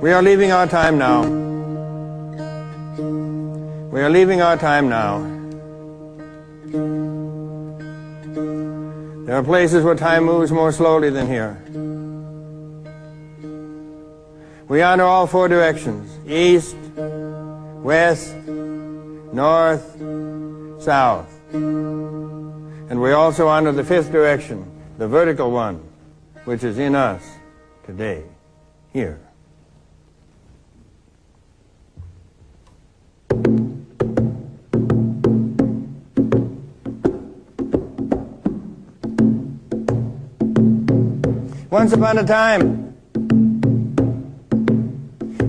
We are leaving our time now. We are leaving our time now. There are places where time moves more slowly than here. We honor all four directions: east, west, north, south. And we also honor the fifth direction, the vertical one, which is in us today, here. Once upon a time,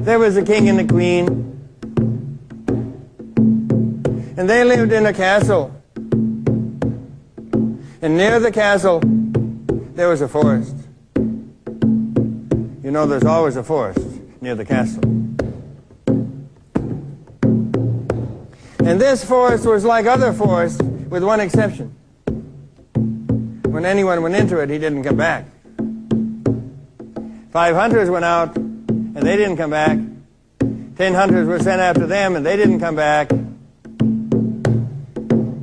there was a king and a queen, and they lived in a castle. And near the castle, there was a forest. You know, there's always a forest near the castle. And this forest was like other forests, with one exception. When anyone went into it, he didn't come back. 5 hunters went out, and they didn't come back. 10 hunters were sent after them, and they didn't come back.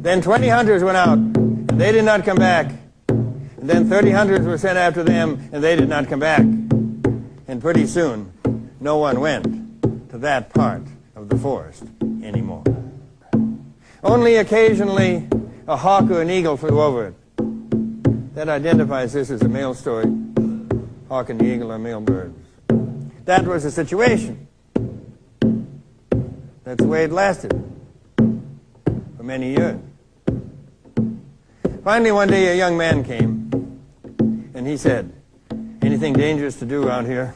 Then 20 hunters went out, and they did not come back. And then 30 hunters were sent after them, and they did not come back. And pretty soon, no one went to that part of the forest anymore. Only occasionally, a hawk or an eagle flew over it. That identifies this as a male story. Hawk and the eagle are male birds. That was the situation. That's the way it lasted for many years. Finally, one day, a young man came, and he said, "Anything dangerous to do out here?"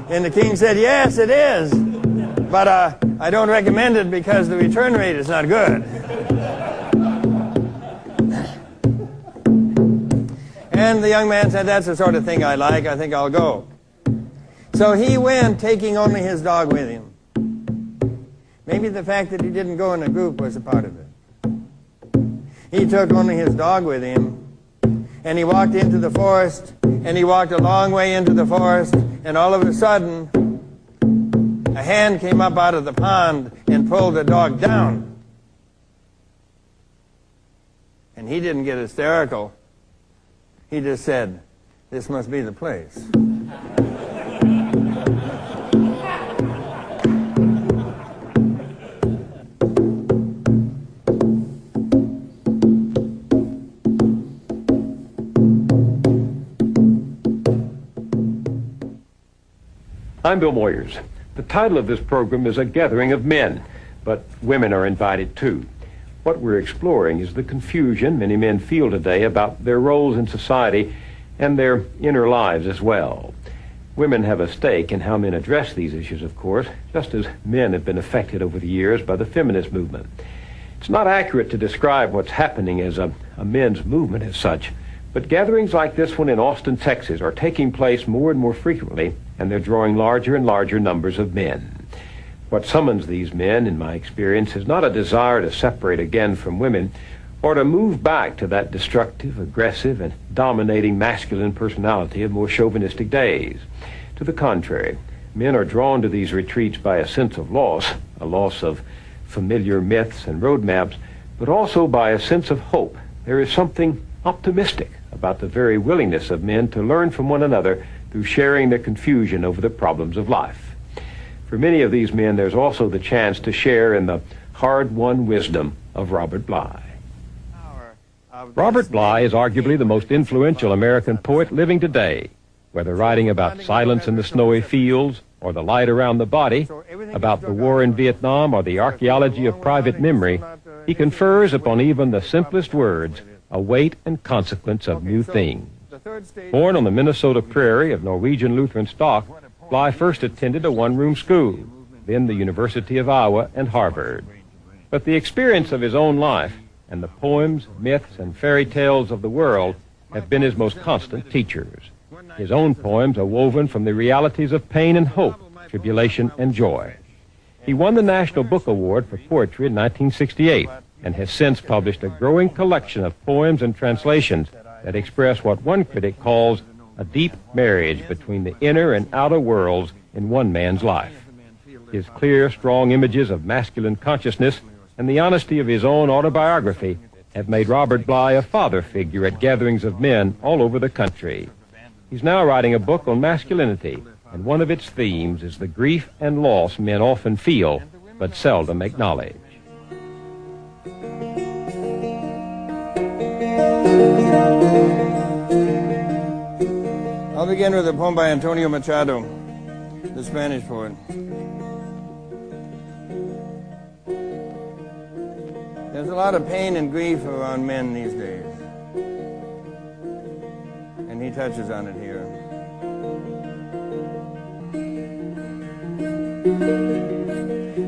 And the king said, "Yes, it is, but I don't recommend it because the return rate is not good." And the young man said, "That's the sort of thing I like. I think I'll go." So he went, taking only his dog with him. Maybe the fact that he didn't go in a group was a part of it. He took only his dog with him, and he walked into the forest, and he walked a long way into the forest, and all of a sudden, a hand came up out of the pond and pulled the dog down. And he didn't get hysterical. He just said, "This must be the place." I'm Bill Moyers. The title of this program is A Gathering of Men, but women are invited too. What we're exploring is the confusion many men feel today about their roles in society and their inner lives as well. Women have a stake in how men address these issues, of course, just as men have been affected over the years by the feminist movement. It's not accurate to describe what's happening as a men's movement as such, but gatherings like this one in Austin, Texas are taking place more and more frequently, and they're drawing larger and larger numbers of men. What summons these men, in my experience, is not a desire to separate again from women or to move back to that destructive, aggressive, and dominating masculine personality of more chauvinistic days. To the contrary, men are drawn to these retreats by a sense of loss, a loss of familiar myths and roadmaps, but also by a sense of hope. There is something optimistic about the very willingness of men to learn from one another through sharing their confusion over the problems of life. For many of these men, there's also the chance to share in the hard-won wisdom of Robert Bly. Robert Bly is arguably the most influential American poet living today, whether writing about silence in the snowy fields or the light around the body, about the war in Vietnam or the archaeology of private memory. He confers upon even the simplest words a weight and consequence of new things. Born on the Minnesota prairie of Norwegian Lutheran stock, Bly first attended a one-room school, then the University of Iowa and Harvard. But the experience of his own life and the poems, myths, and fairy tales of the world have been his most constant teachers. His own poems are woven from the realities of pain and hope, tribulation and joy. He won the National Book Award for Poetry in 1968 and has since published a growing collection of poems and translations that express what one critic calls a deep marriage between the inner and outer worlds in one man's life. His clear, strong images of masculine consciousness and the honesty of his own autobiography have made Robert Bly a father figure at gatherings of men all over the country. He's now writing a book on masculinity, and one of its themes is the grief and loss men often feel but seldom acknowledge. I'll begin with a poem by Antonio Machado, the Spanish poet. There's a lot of pain and grief around men these days, and he touches on it here.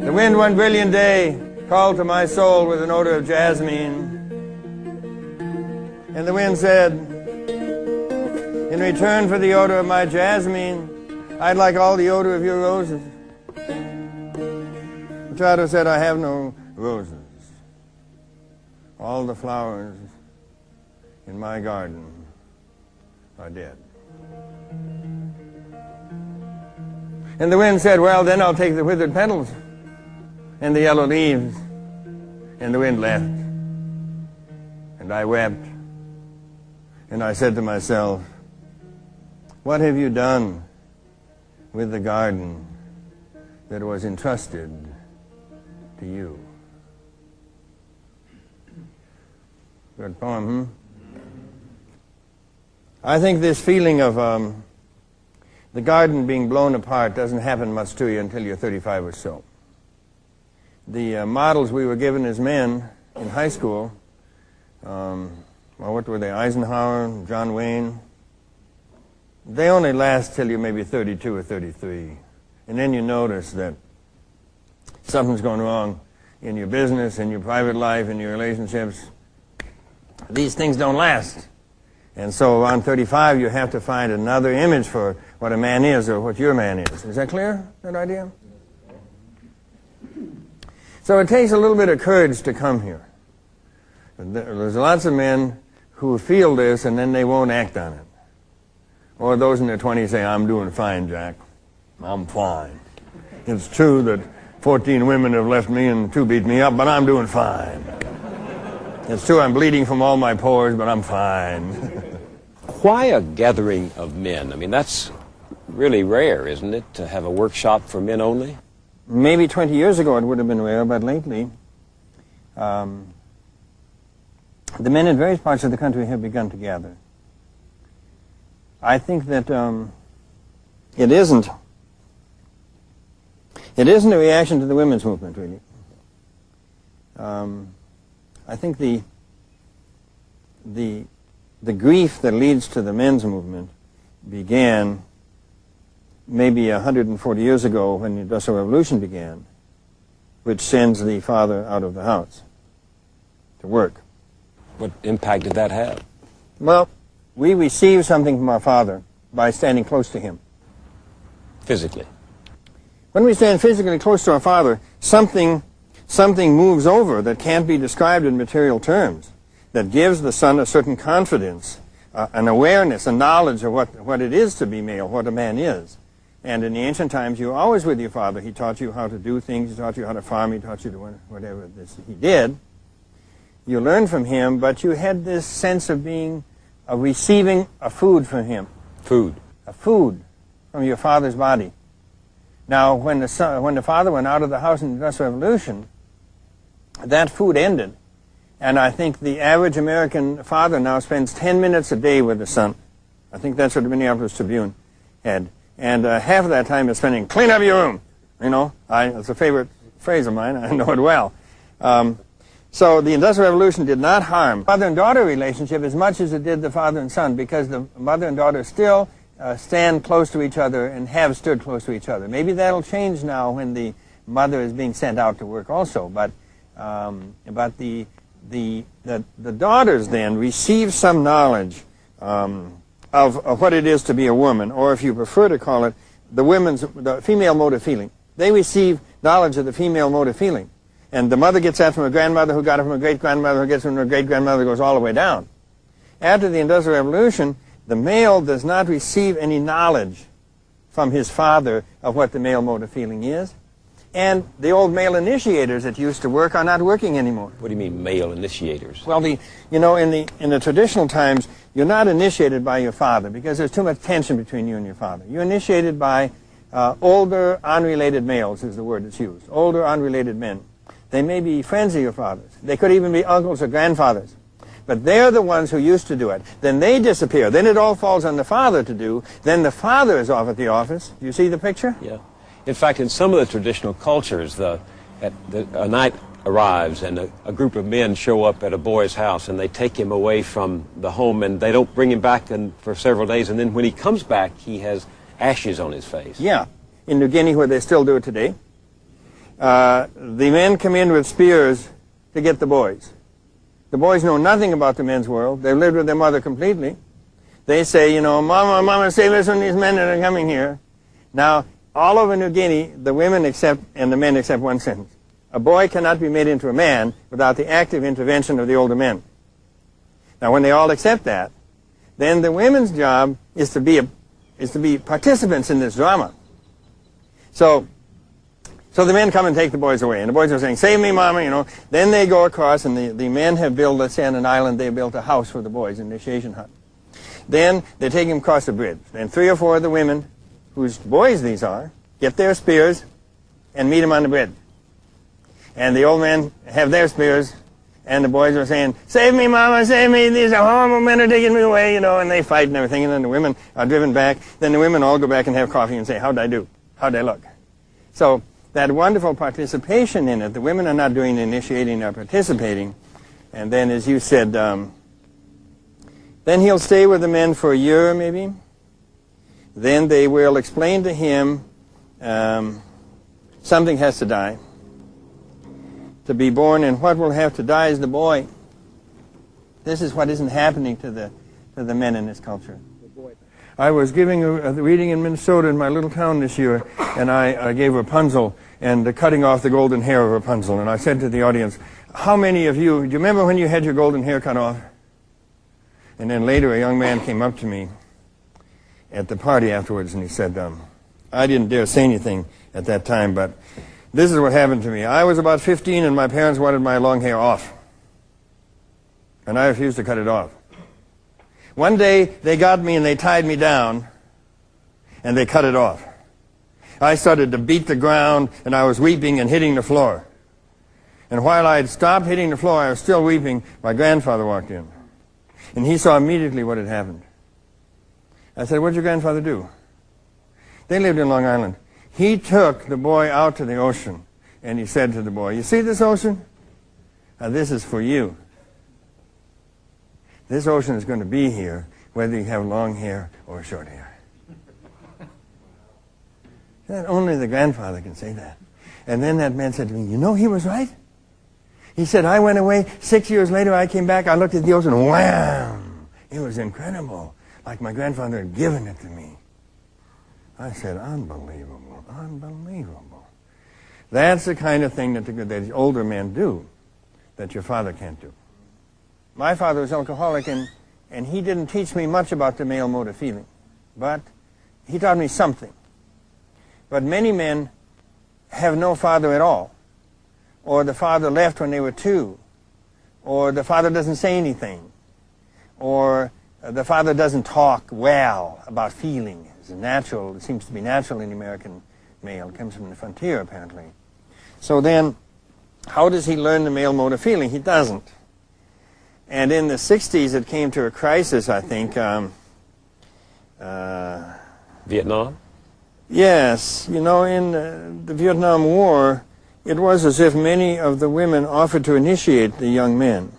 The wind one brilliant day called to my soul with an odor of jasmine, and the wind said, in return for the odor of my jasmine, I'd like all the odor of your roses. Machado said, I have no roses. All the flowers in my garden are dead. And the wind said, well, then I'll take the withered petals and the yellow leaves. And the wind left. And I wept. And I said to myself, what have you done with the garden that was entrusted to you? Good poem, I think this feeling of the garden being blown apart doesn't happen much to you until you're 35 or so. The models we were given as men in high school, well, what were they, Eisenhower, John Wayne, they only last till you're maybe 32 or 33. And then you notice that something's going wrong in your business, in your private life, in your relationships. These things don't last. And so around 35, you have to find another image for what a man is or what your man is. Is that clear, that idea? So it takes a little bit of courage to come here. There's lots of men who feel this and then they won't act on it. Or those in their 20s say, I'm doing fine, Jack. I'm fine. It's true that 14 women have left me and 2 beat me up, but I'm doing fine. It's true I'm bleeding from all my pores, but I'm fine. Why a gathering of men? I mean, that's really rare, isn't it, to have a workshop for men only? Maybe 20 years ago it would have been rare, but lately the men in various parts of the country have begun to gather. I think that it isn't a reaction to the women's movement, really. I think the grief that leads to the men's movement began maybe 140 years ago when the Industrial Revolution began, which sends the father out of the house to work. What impact did that have? Well, we receive something from our father by standing close to him. Physically? When we stand physically close to our father, something moves over that can't be described in material terms, that gives the son a certain confidence, an awareness, a knowledge of what it is to be male, what a man is. And in the ancient times, you were always with your father. He taught you how to do things. He taught you how to farm. He taught you to whatever he did. You learned from him, but you had this sense of receiving a food from him. Food. A food from your father's body. Now, when the father went out of the house in the Industrial Revolution, that food ended. And I think the average American father now spends 10 minutes a day with the son. I think that's what the Minneapolis Tribune had. And half of that time is spending, clean up your room. You know, it's a favorite phrase of mine. I know it well. So the Industrial Revolution did not harm father and daughter relationship as much as it did the father and son, because the mother and daughter still stand close to each other and have stood close to each other. Maybe that'll change now when the mother is being sent out to work also. But the daughters then receive some knowledge of what it is to be a woman, or if you prefer to call it the female mode of feeling. They receive knowledge of the female mode of feeling. And the mother gets that from her grandmother, who got it from her great-grandmother, who gets it from her great-grandmother, goes all the way down. After the Industrial Revolution, the male does not receive any knowledge from his father of what the male mode of feeling is. And the old male initiators that used to work are not working anymore. What do you mean, male initiators? Well, in the traditional times, you're not initiated by your father because there's too much tension between you and your father. You're initiated by older, unrelated males is the word that's used. Older, unrelated men. They may be friends of your fathers. They could even be uncles or grandfathers. But they're the ones who used to do it. Then they disappear. Then it all falls on the father to do. Then the father is off at the office. Do you see the picture? Yeah. In fact, in some of the traditional cultures, a night arrives and a group of men show up at a boy's house and they take him away from the home and they don't bring him back for several days. And then when he comes back, he has ashes on his face. Yeah. In New Guinea, where they still do it today, the men come in with spears to get the boys. The boys know nothing about the men's world. They've lived with their mother completely. They say, you know, Mama, Mama, save us from these men that are coming here. Now, all over New Guinea, the women accept and the men accept one sentence. A boy cannot be made into a man without the active intervention of the older men. Now, when they all accept that, then the women's job is to be participants in this drama. So the men come and take the boys away, and the boys are saying, save me, Mama, you know. Then they go across, and the men have built, let's say on an island, they built a house for the boys, an initiation hut. Then they take them across the bridge. Then 3 or 4 of the women, whose boys these are, get their spears and meet them on the bridge. And the old men have their spears, and the boys are saying, save me, Mama, save me, these are horrible men are taking me away, you know, and they fight and everything, and then the women are driven back. Then the women all go back and have coffee and say, how'd I do? How'd I look? So that wonderful participation in it, the women are not doing the initiating, they're participating. And then, as you said, then he'll stay with the men for a year, maybe. Then they will explain to him something has to die. To be born, and what will have to die is the boy. This is what isn't happening to the men in this culture. I was giving a reading in Minnesota in my little town this year, and I gave Rapunzel and the cutting off the golden hair of Rapunzel. And I said to the audience, how many of you, do you remember when you had your golden hair cut off? And then later a young man came up to me at the party afterwards, and he said, I didn't dare say anything at that time, but this is what happened to me. I was about 15, and my parents wanted my long hair off. And I refused to cut it off. One day, they got me and they tied me down, and they cut it off. I started to beat the ground, and I was weeping and hitting the floor. And while I had stopped hitting the floor, I was still weeping, my grandfather walked in. And he saw immediately what had happened. I said, what'd your grandfather do? They lived in Long Island. He took the boy out to the ocean, and he said to the boy, you see this ocean? Now, this is for you. This ocean is going to be here, whether you have long hair or short hair. And only the grandfather can say that. And then that man said to me, you know, he was right. He said, I went away, 6 years later I came back, I looked at the ocean, and wham! It was incredible, like my grandfather had given it to me. I said, unbelievable, unbelievable. That's the kind of thing that the older men do that your father can't do. My father was alcoholic, and he didn't teach me much about the male mode of feeling, but he taught me something. But many men have no father at all, or the father left when they were 2, or the father doesn't say anything, or the father doesn't talk well about feeling. It's natural. It seems to be natural in the American male. It comes from the frontier, apparently. So then, how does he learn the male mode of feeling? He doesn't. And in the 60s, it came to a crisis, I think. Vietnam? Yes. You know, in the Vietnam War, it was as if many of the women offered to initiate the young men.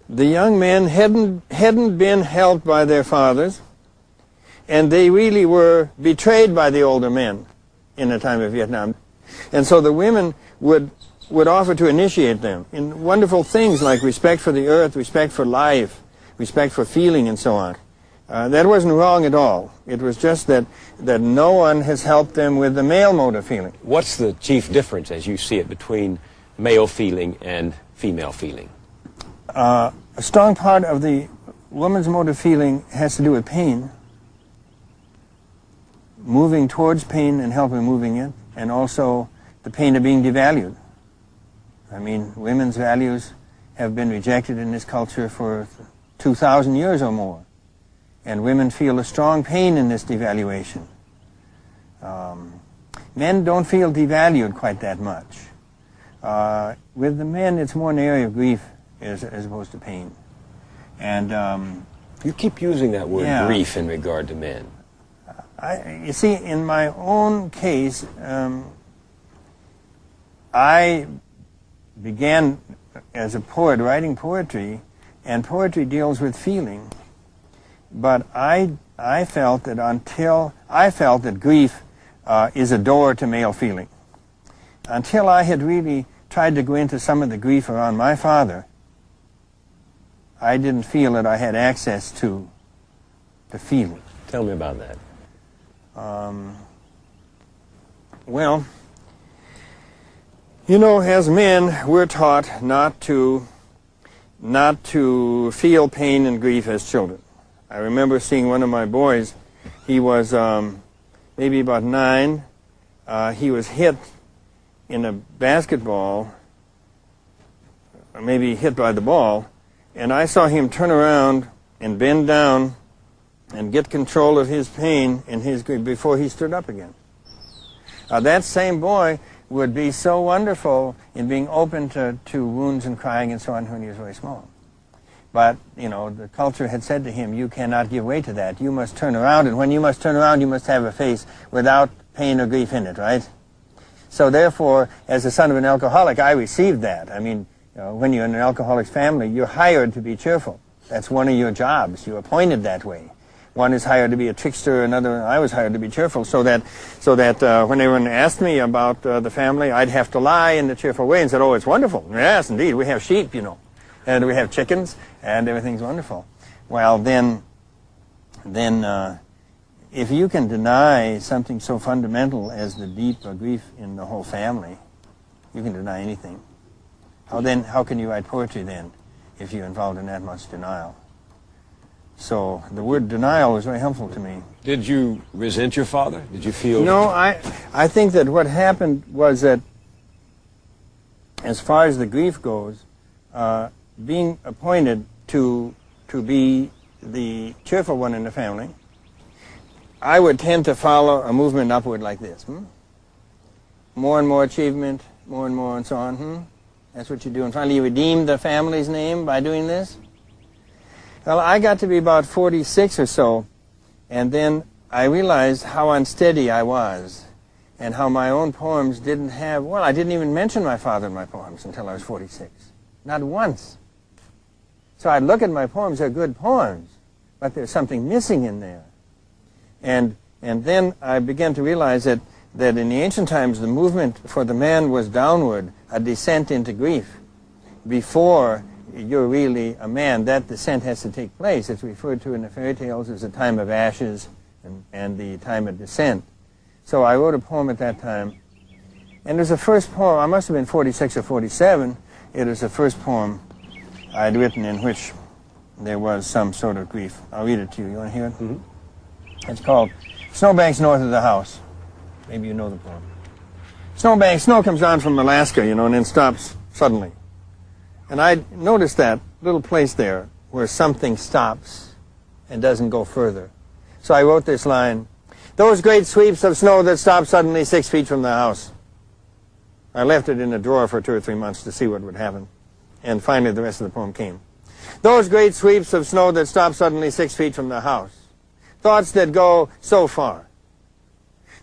The young men hadn't been helped by their fathers, and they really were betrayed by the older men in the time of Vietnam. And so the women would offer to initiate them in wonderful things like respect for the earth, respect for life, respect for feeling, and so on. That wasn't wrong at all. It was just that no one has helped them with the male mode of feeling. What's the chief difference, as you see it, between male feeling and female feeling? A strong part of the woman's mode of feeling has to do with pain, moving towards pain and helping moving it, and also the pain of being devalued. I mean, women's values have been rejected in this culture for 2,000 years or more, and women feel a strong pain in this devaluation. Men don't feel devalued quite that much. With the men, it's more an area of grief as opposed to pain. And you keep using that word, yeah, grief, in regard to men. You see, in my own case, I began as a poet writing poetry, and poetry deals with feeling. But I felt that grief is a door to male feeling. Until I had really tried to go into some of the grief around my father, I didn't feel that I had access to the feeling. Tell me about that. Well, you know, as men, we're taught not to feel pain and grief as children. I remember seeing one of my boys. He was maybe about 9. He was hit in a basketball, or maybe hit by the ball, and I saw him turn around and bend down and get control of his pain and his grief before he stood up again. That same boy would be so wonderful in being open to wounds and crying and so on when he was very small. But, you know, the culture had said to him, you cannot give way to that. You must turn around, and when you must turn around, you must have a face without pain or grief in it, right? So therefore, as the son of an alcoholic, I received that. I mean, you know, when you're in an alcoholic's family, you're hired to be cheerful. That's one of your jobs. You're appointed that way. One is hired to be a trickster, another, I was hired to be cheerful, so that when everyone asked me about the family, I'd have to lie in the cheerful way and said, oh, it's wonderful. Yes, indeed, we have sheep, you know, and we have chickens, and everything's wonderful. Well, then, if you can deny something so fundamental as the deep grief in the whole family, you can deny anything. How can you write poetry then, if you're involved in that much denial? So the word denial was very helpful to me. Did you resent your father? Did you feel... No, I think that what happened was that, as far as the grief goes, being appointed to be the cheerful one in the family, I would tend to follow a movement upward like this. More and more achievement, more and so on. That's what you do. And finally you redeem the family's name by doing this. Well, I got to be about 46 or so, and then I realized how unsteady I was, and how my own poems didn't have... Well, I didn't even mention my father in my poems until I was 46. Not once. So I'd look at my poems, they're good poems, but there's something missing in there. And then I began to realize that in the ancient times, the movement for the man was downward, a descent into grief. Before you're really a man, that descent has to take place. It's referred to in the fairy tales as the time of ashes and the time of descent. So I wrote a poem at that time. And it was the first poem, I must have been 46 or 47, it was the first poem I'd written in which there was some sort of grief. I'll read it to you. You want to hear it? Mm-hmm. It's called Snowbanks North of the House. Maybe you know the poem. Snow comes down from Alaska, you know, and then stops suddenly. And I noticed that little place there where something stops and doesn't go further. So I wrote this line, those great sweeps of snow that stop suddenly 6 feet from the house. I left it in a drawer for 2 or 3 months to see what would happen. And finally the rest of the poem came. Those great sweeps of snow that stop suddenly 6 feet from the house. Thoughts that go so far.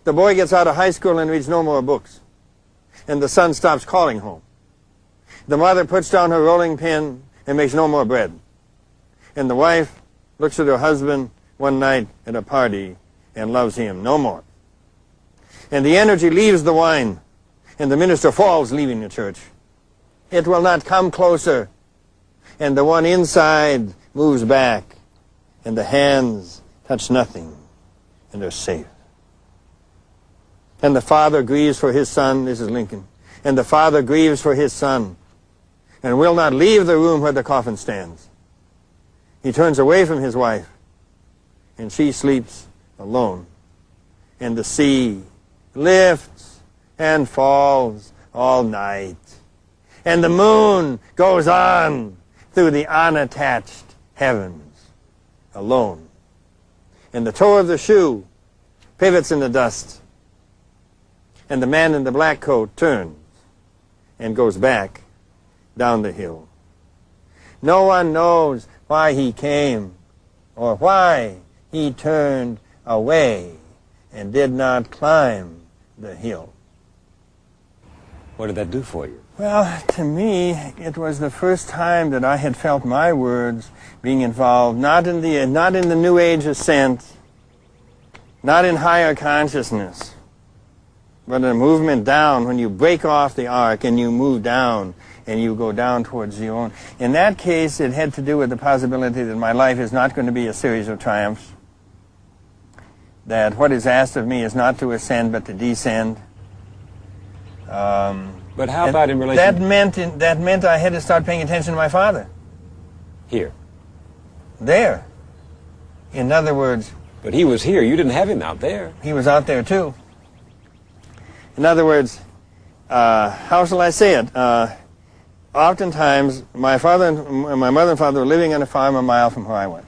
The boy gets out of high school and reads no more books. And the son stops calling home. The mother puts down her rolling pin and makes no more bread. And the wife looks at her husband one night at a party and loves him no more. And the energy leaves the wine, and the minister falls leaving the church. It will not come closer. And the one inside moves back, and the hands touch nothing, and they're safe. And the father grieves for his son, this is Lincoln, and the father grieves for his son, and will not leave the room where the coffin stands. He turns away from his wife, and she sleeps alone. And the sea lifts and falls all night. And the moon goes on through the unattached heavens, alone. And the toe of the shoe pivots in the dust. And the man in the black coat turns and goes back down the hill. No one knows why he came or why he turned away and did not climb the hill. What did that do for you? Well, to me, it was the first time that I had felt my words being involved, not in the New Age ascent, not in higher consciousness, but a movement down when you break off the arc and you move down and you go down towards your own. In that case, it had to do with the possibility that my life is not going to be a series of triumphs, that what is asked of me is not to ascend but to descend. But how about in relation... That meant I had to start paying attention to my father. Here. There. In other words... But he was here. You didn't have him out there. He was out there, too. In other words, how shall I say it? Oftentimes, my mother and father were living on a farm a mile from where I was.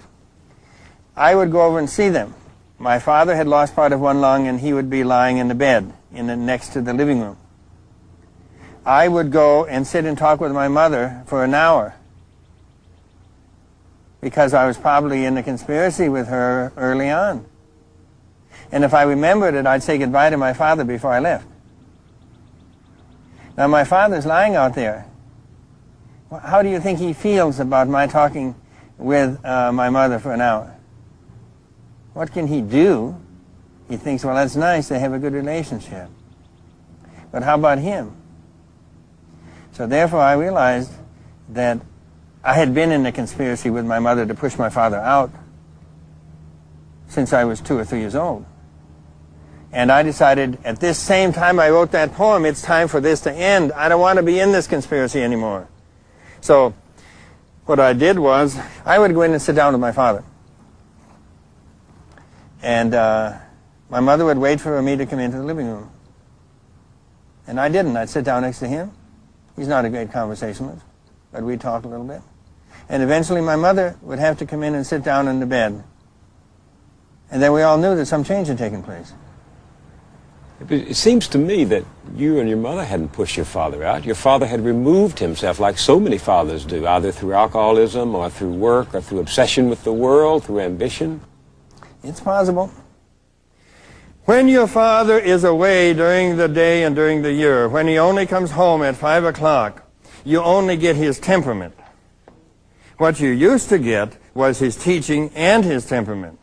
I would go over and see them. My father had lost part of one lung, and he would be lying in the bed next to the living room. I would go and sit and talk with my mother for an hour because I was probably in a conspiracy with her early on. And if I remembered it, I'd say goodbye to my father before I left. Now, my father's lying out there. How do you think he feels about my talking with my mother for an hour? What can he do? He thinks, well, that's nice, they have a good relationship. But how about him? So therefore, I realized that I had been in a conspiracy with my mother to push my father out since I was 2 or 3 years old. And I decided at this same time I wrote that poem, it's time for this to end. I don't want to be in this conspiracy anymore. So what I did was I would go in and sit down with my father. And my mother would wait for me to come into the living room. And I didn't. I'd sit down next to him. He's not a great conversationalist, but we'd talk a little bit. And eventually my mother would have to come in and sit down in the bed. And then we all knew that some change had taken place. It seems to me that you and your mother hadn't pushed your father out. Your father had removed himself like so many fathers do, either through alcoholism or through work or through obsession with the world, through ambition. It's possible. When your father is away during the day and during the year, when he only comes home at 5 o'clock, you only get his temperament. What you used to get was his teaching and his temperament.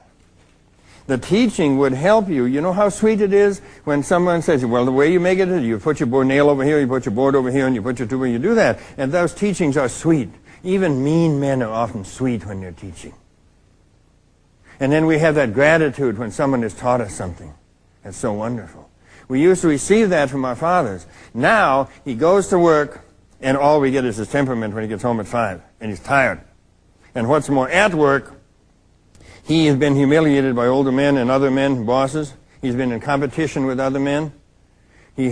The teaching would help you. You know how sweet it is when someone says, well, the way you make it is you put your nail over here, you put your board over here, and you put your tube, and you do that. And those teachings are sweet. Even mean men are often sweet when they're teaching. And then we have that gratitude when someone has taught us something. That's so wonderful. We used to receive that from our fathers. Now, he goes to work, and all we get is his temperament when he gets home at 5, and he's tired. And what's more, at work, he has been humiliated by older men and other men, bosses. He's been in competition with other men. He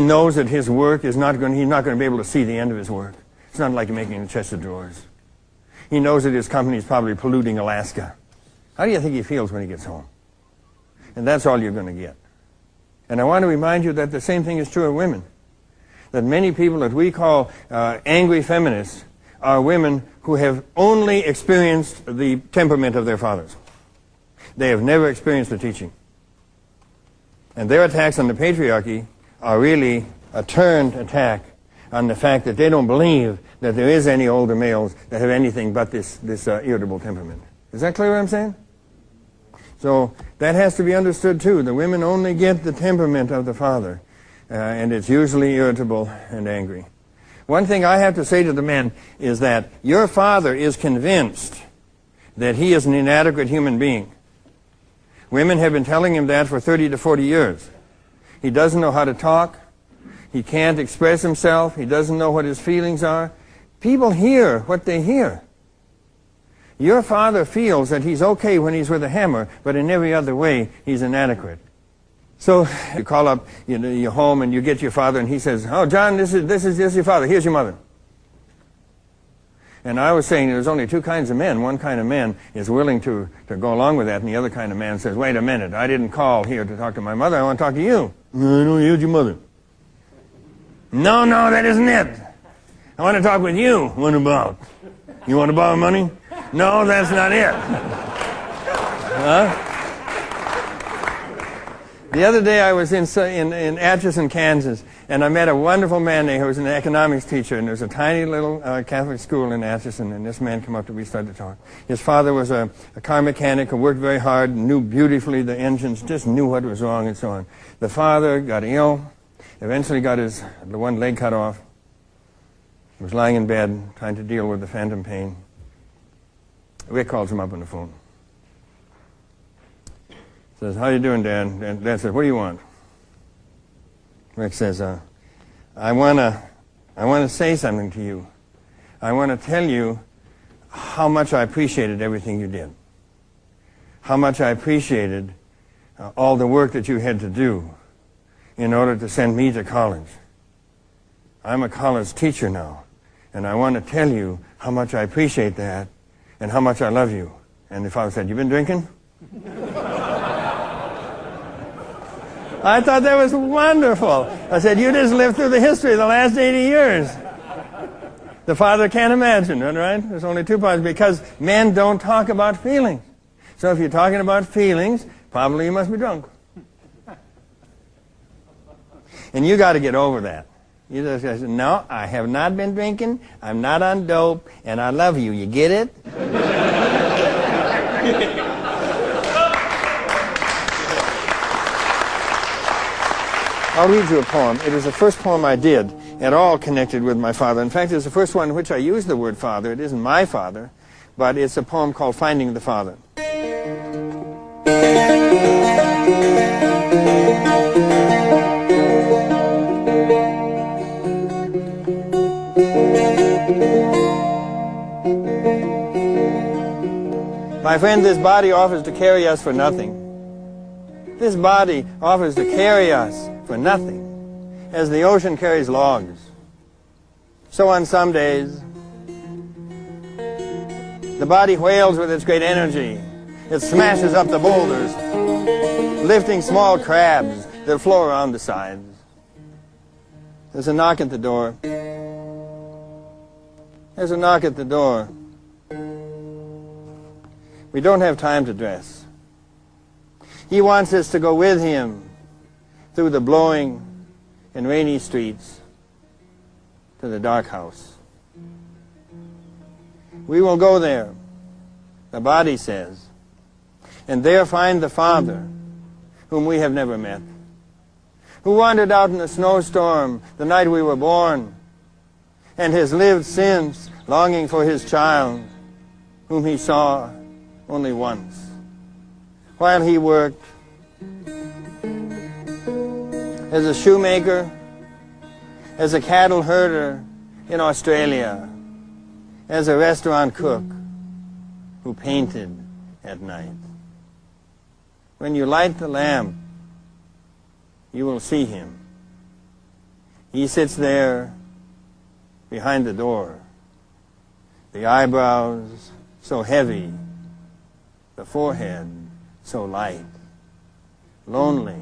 knows that his work is not going. He's not going to be able to see the end of his work. It's not like making a chest of drawers. He knows that his company is probably polluting Alaska. How do you think he feels when he gets home? And that's all you're going to get. And I want to remind you that the same thing is true of women. That many people that we call angry feminists are women who have only experienced the temperament of their fathers. They have never experienced the teaching. And their attacks on the patriarchy are really a turned attack on the fact that they don't believe that there is any older males that have anything but this irritable temperament. Is that clear what I'm saying? So that has to be understood too. The women only get the temperament of the father, and it's usually irritable and angry. One thing I have to say to the men is that your father is convinced that he is an inadequate human being. Women have been telling him that for 30 to 40 years. He doesn't know how to talk. He can't express himself. He doesn't know what his feelings are. People hear what they hear. Your father feels that he's okay when he's with a hammer, but in every other way, he's inadequate. So you call up your home and you get your father, and he says, "Oh, John, this is your father. Here's your mother." And I was saying there's only two kinds of men. One kind of man is willing to go along with that, and the other kind of man says, "Wait a minute, I didn't call here to talk to my mother. I want to talk to you." "No, here's your mother." No, that isn't it. I want to talk with you." "What about? You want to borrow money?" "No, that's not it." Huh? The other day I was in Atchison, Kansas, and I met a wonderful man there who was an economics teacher, and there's a tiny little Catholic school in Atchison, and this man came up to me and started to talk. His father was a car mechanic who worked very hard, knew beautifully the engines, just knew what was wrong and so on. The father got ill, eventually got the one leg cut off. He was lying in bed trying to deal with the phantom pain. Rick calls him up on the phone. Says, "How you doing, Dad?" And Dad says, "What do you want?" Rick says, I want to say something to you. I want to tell you how much I appreciated everything you did. How much I appreciated all the work that you had to do in order to send me to college. I'm a college teacher now, and I want to tell you how much I appreciate that and how much I love you." And the father said, "You been drinking?" I thought that was wonderful. I said, "You just lived through the history of the last 80 years. The father can't imagine, right? There's only two parts, because men don't talk about feelings. So if you're talking about feelings, probably you must be drunk. And you got to get over that. You just say, "No, I have not been drinking, I'm not on dope, and I love you." You get it? I'll read you a poem. It is the first poem I did at all connected with my father. In fact, it's the first one in which I used the word father. It isn't my father, but it's a poem called "Finding the Father." My friend, this body offers to carry us for nothing. This body offers to carry us for nothing, as the ocean carries logs. So on some days, the body wails with its great energy. It smashes up the boulders, lifting small crabs that flow around the sides. There's a knock at the door. There's a knock at the door. We don't have time to dress. He wants us to go with him through the blowing and rainy streets to the dark house. We will go there, the body says, and there find the Father whom we have never met, who wandered out in a snowstorm the night we were born, and has lived since, longing for his child, whom he saw only once, while he worked as a shoemaker, as a cattle herder in Australia, as a restaurant cook who painted at night. When you light the lamp, you will see him. He sits there behind the door, the eyebrows so heavy, the forehead so light, lonely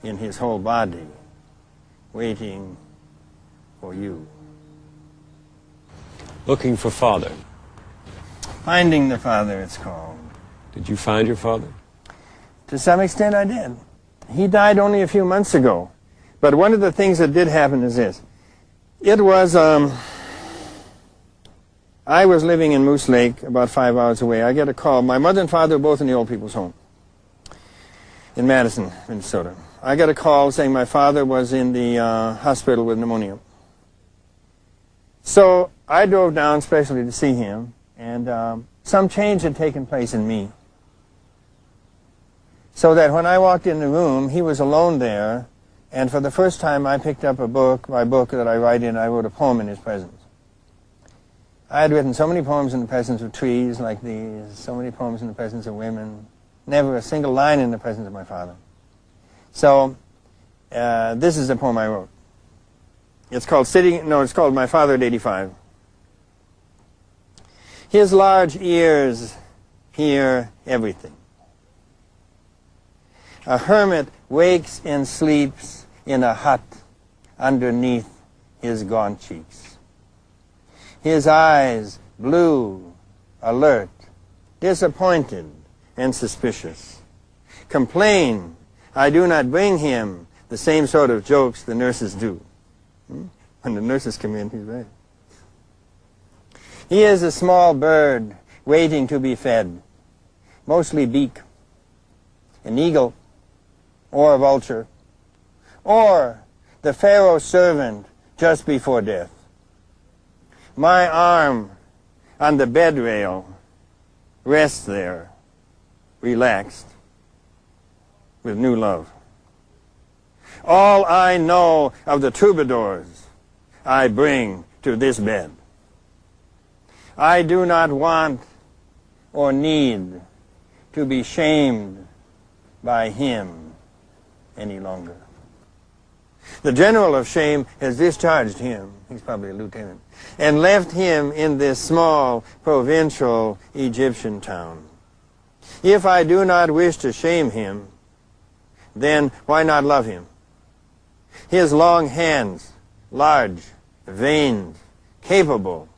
in his whole body, waiting for you. Looking for Father. Finding the Father, it's called. Did you find your father? To some extent, I did. He died only a few months ago. But one of the things that did happen is this. It was, I was living in Moose Lake, about 5 hours away. I get a call. My mother and father were both in the old people's home in Madison, Minnesota. I got a call saying my father was in the hospital with pneumonia. So I drove down specially to see him, and some change had taken place in me. So that when I walked in the room, he was alone there, and for the first time I picked up a book, my book that I write in. I wrote a poem in his presence. I had written so many poems in the presence of trees like these, so many poems in the presence of women, never a single line in the presence of my father. So this is a poem I wrote. It's called My Father at 85. His large ears hear everything. A hermit wakes and sleeps in a hut underneath his gaunt cheeks. His eyes blue, alert, disappointed, and suspicious. Complain, I do not bring him the same sort of jokes the nurses do. When the nurses come in, he's right. He is a small bird waiting to be fed, mostly beak, an eagle, or a vulture, or the Pharaoh's servant just before death. My arm on the bed rail rests there, relaxed, with new love. All I know of the troubadours I bring to this bed. I do not want or need to be shamed by him any longer. The general of shame has discharged him, he's probably a lieutenant, and left him in this small provincial Egyptian town. If I do not wish to shame him, then why not love him? His long hands, large, veined, capable,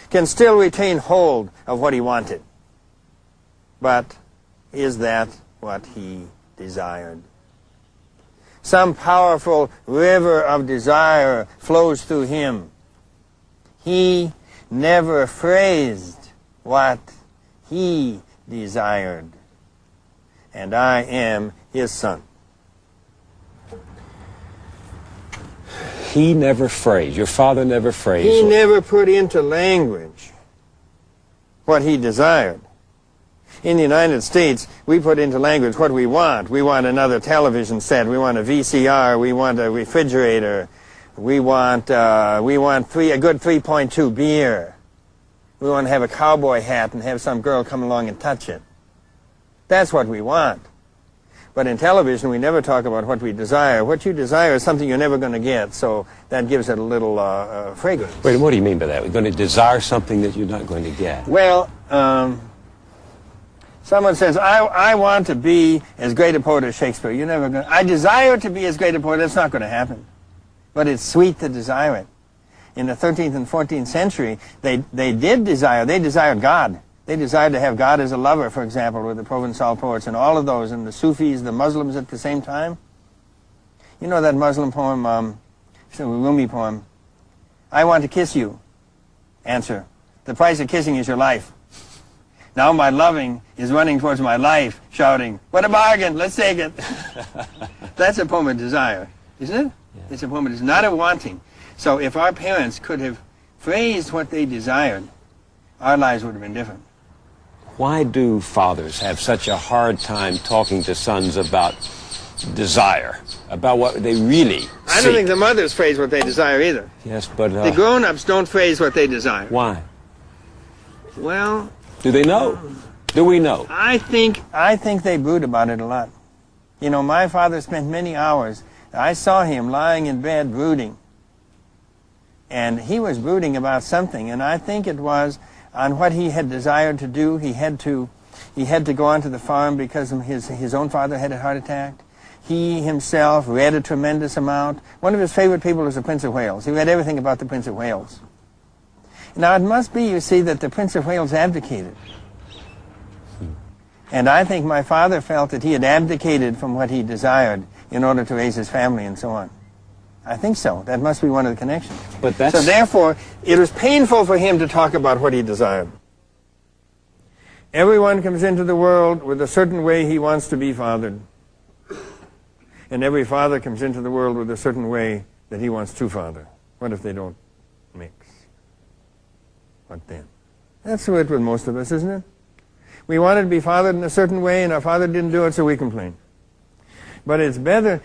can still retain hold of what he wanted. But is that what he desired? Some powerful river of desire flows through him. He never phrased what he desired. And I am his son. He never phrased. Your father never phrased. He never put into language what he desired. In the United States, we put into language what we want. We want another television set. We want a VCR. We want a refrigerator. We want a good 3.2 beer. We want to have a cowboy hat and have some girl come along and touch it. That's what we want. But in television, we never talk about what we desire. What you desire is something you're never going to get, so that gives it a little fragrance. Wait, what do you mean by that? We're going to desire something that you're not going to get? Well, someone says, I want to be as great a poet as Shakespeare. You're never going to. I desire to be as great a poet. That's not going to happen. But it's sweet to desire it. In the 13th and 14th century, they did desire. They desired God. They desired to have God as a lover, for example, with the Provençal poets and all of those, and the Sufis, the Muslims at the same time. You know that Muslim poem, it's a Rumi poem, I want to kiss you. Answer, the price of kissing is your life. Now my loving is running towards my life, shouting, what a bargain, let's take it. That's a poem of desire, isn't it? Yeah. It's a poem of desire, not of wanting. So if our parents could have phrased what they desired, our lives would have been different. Why do fathers have such a hard time talking to sons about desire, about what they really I don't think the mothers phrase what they desire either. Yes, but... the grown-ups don't phrase what they desire. Why? Well... Do they know? Do we know? I think they brood about it a lot. You know, my father spent many hours. I saw him lying in bed brooding. And he was brooding about something, and I think it was on what he had desired to do. He had to go onto the farm because his own father had a heart attack. He himself read a tremendous amount. One of his favorite people was the Prince of Wales. He read everything about the Prince of Wales. Now, it must be, you see, that the Prince of Wales abdicated. And I think my father felt that he had abdicated from what he desired in order to raise his family and so on. I think so. That must be one of the connections. But that's... So therefore, it was painful for him to talk about what he desired. Everyone comes into the world with a certain way he wants to be fathered. And every father comes into the world with a certain way that he wants to father. What if they don't mix? What then? That's the way it with most of us, isn't it? We wanted to be fathered in a certain way, and our father didn't do it, so we complain. But it's better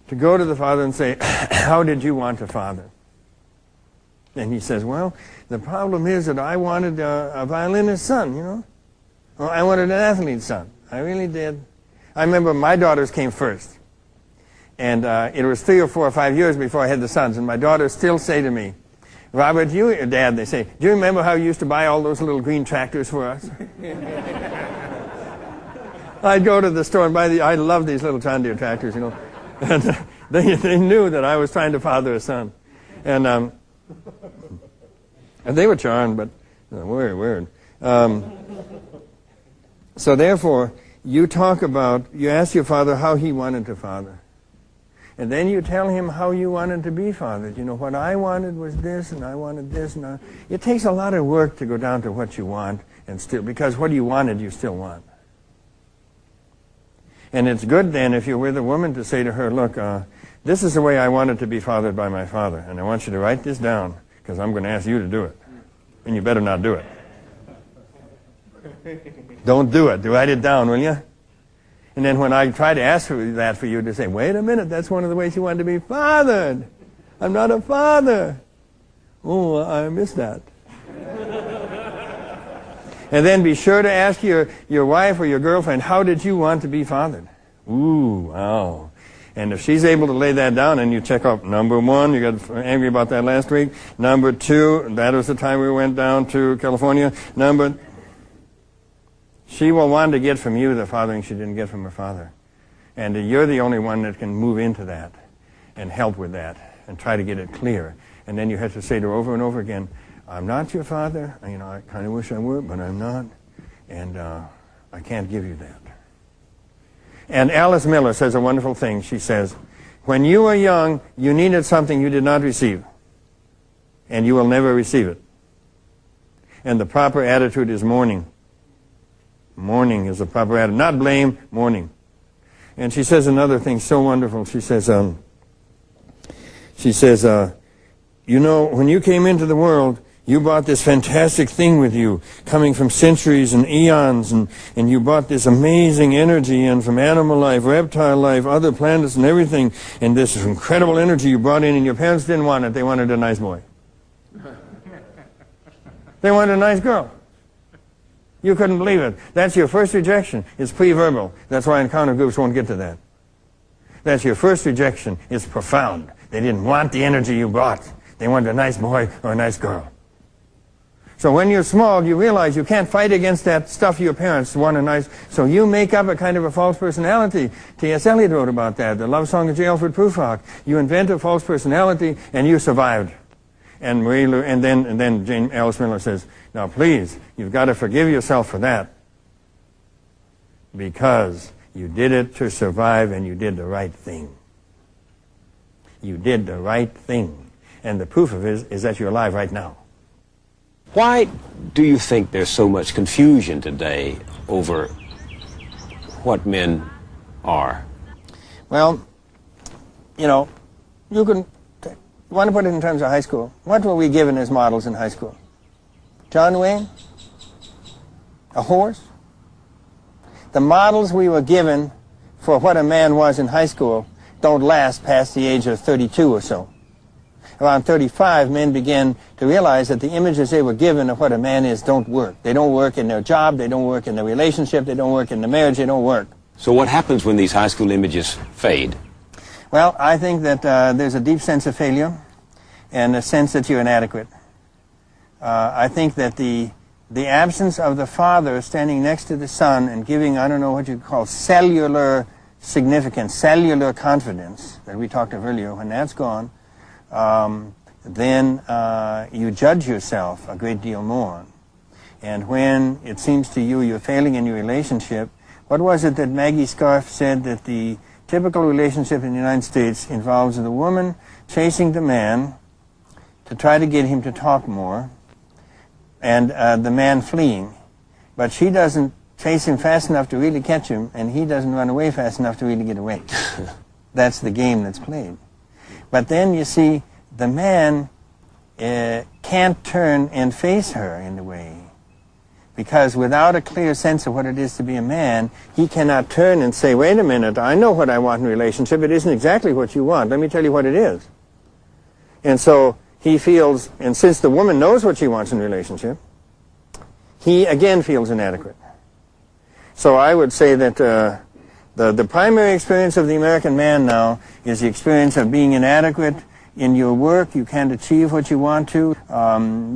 to go to the father and say, how did you want to father? And he says, well, the problem is that I wanted a violinist son, you know. Well, I wanted an athlete son. I really did. I remember my daughters came first. And it was 3 or 4 or 5 years before I had the sons. And my daughters still say to me, Robert, Dad, they say, do you remember how you used to buy all those little green tractors for us? I'd go to the store and buy I love these little John Deere tractors, you know. And they knew that I was trying to father a son. And they were charmed, but weird. So therefore, you ask your father how he wanted to father. And then you tell him how you wanted to be fathered. You know, what I wanted was this, and I wanted this. It takes a lot of work to go down to what you want, because what you wanted, you still want. And it's good then, if you're with a woman, to say to her, look, this is the way I wanted to be fathered by my father, and I want you to write this down, because I'm going to ask you to do it. And you better not do it. Don't do it. Write it down, will you? And then when I try to ask for that for you to say, wait a minute, that's one of the ways you wanted to be fathered. I'm not a father. Oh, I missed that. And then be sure to ask your wife or your girlfriend, how did you want to be fathered? Ooh, wow. And if she's able to lay that down, and you check off number 1, you got angry about that last week. Number 2, that was the time we went down to California. She will want to get from you the fathering she didn't get from her father. And you're the only one that can move into that and help with that and try to get it clear. And then you have to say to her over and over again, I'm not your father. You know, I kind of wish I were, but I'm not. And I can't give you that. And Alice Miller says a wonderful thing. She says, when you were young, you needed something you did not receive. And you will never receive it. And the proper attitude is mourning. Mourning is the proper attitude. Not blame, mourning. And she says another thing so wonderful. She says, you know, when you came into the world, you brought this fantastic thing with you, coming from centuries and eons, and you brought this amazing energy in from animal life, reptile life, other planets and everything, and this incredible energy you brought in, and your parents didn't want it. They wanted a nice boy. They wanted a nice girl. You couldn't believe it. That's your first rejection. It's pre-verbal. That's why encounter groups won't get to that. That's your first rejection. It's profound. They didn't want the energy you brought. They wanted a nice boy or a nice girl. So when you're small, you realize you can't fight against that stuff your parents want a nice... So you make up a kind of a false personality. T.S. Eliot wrote about that, the love song of J. Alfred Prufrock. You invent a false personality, and you survived. And then Jane Alice Miller says, now please, you've got to forgive yourself for that. Because you did it to survive, and you did the right thing. You did the right thing. And the proof of it is that you're alive right now. Why do you think there's so much confusion today over what men are? Well, you know, you want to put it in terms of high school. What were we given as models in high school? John Wayne? A horse? The models we were given for what a man was in high school don't last past the age of 32 or so. Around 35, men begin to realize that the images they were given of what a man is don't work. They don't work in their job, they don't work in their relationship, they don't work in the marriage, they don't work. So what happens when these high school images fade? Well, I think that there's a deep sense of failure and a sense that you're inadequate. I think that the absence of the father standing next to the son and giving, I don't know what you call, cellular significance, cellular confidence that we talked of earlier, when that's gone, then you judge yourself a great deal more. And when it seems to you you're failing in your relationship, what was it that Maggie Scarf said, that the typical relationship in the United States involves the woman chasing the man to try to get him to talk more, and the man fleeing. But she doesn't chase him fast enough to really catch him, and he doesn't run away fast enough to really get away. That's the game that's played. But then you see, the man can't turn and face her in a way, because without a clear sense of what it is to be a man, he cannot turn and say, wait a minute, I know what I want in a relationship. It isn't exactly what you want. Let me tell you what it is. And so he feels, and since the woman knows what she wants in a relationship, he again feels inadequate. So I would say that the primary experience of the American man now is the experience of being inadequate in your work. You can't achieve what you want to.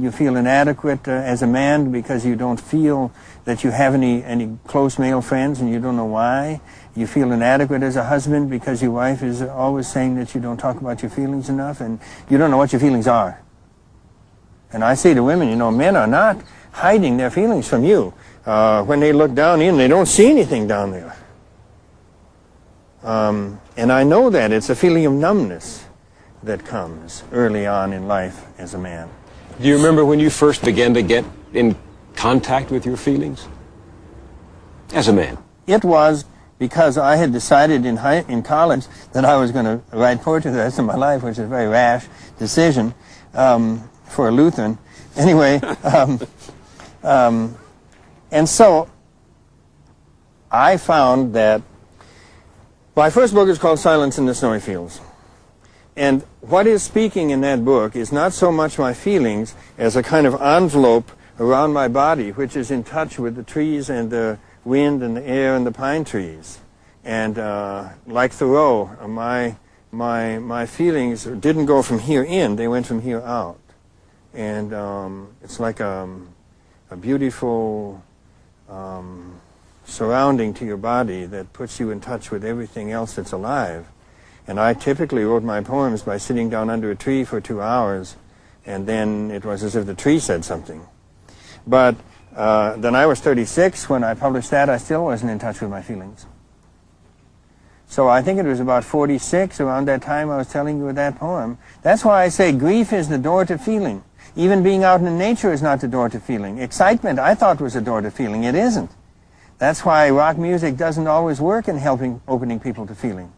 You feel inadequate as a man because you don't feel that you have any close male friends, and you don't know why. You feel inadequate as a husband because your wife is always saying that you don't talk about your feelings enough, and you don't know what your feelings are. And I say to women, you know, men are not hiding their feelings from you. When they look down in, they don't see anything down there. And I know that. It's a feeling of numbness that comes early on in life as a man. Do you remember when you first began to get in contact with your feelings as a man? It was because I had decided in college that I was going to write poetry the rest of my life, which is a very rash decision for a Lutheran. Anyway, and so I found that my first book is called Silence in the Snowy Fields. And what is speaking in that book is not so much my feelings as a kind of envelope around my body, which is in touch with the trees and the wind and the air and the pine trees. And like Thoreau, my feelings didn't go from here in, they went from here out. And it's like a beautiful surrounding to your body that puts you in touch with everything else that's alive. And I typically wrote my poems by sitting down under a tree for 2 hours, and then it was as if the tree said something. But then I was 36. When I published that, I still wasn't in touch with my feelings. So I think it was about 46, around that time I was telling you with that poem. That's why I say grief is the door to feeling. Even being out in nature is not the door to feeling. Excitement, I thought, was the door to feeling. It isn't. That's why rock music doesn't always work in opening people to feeling.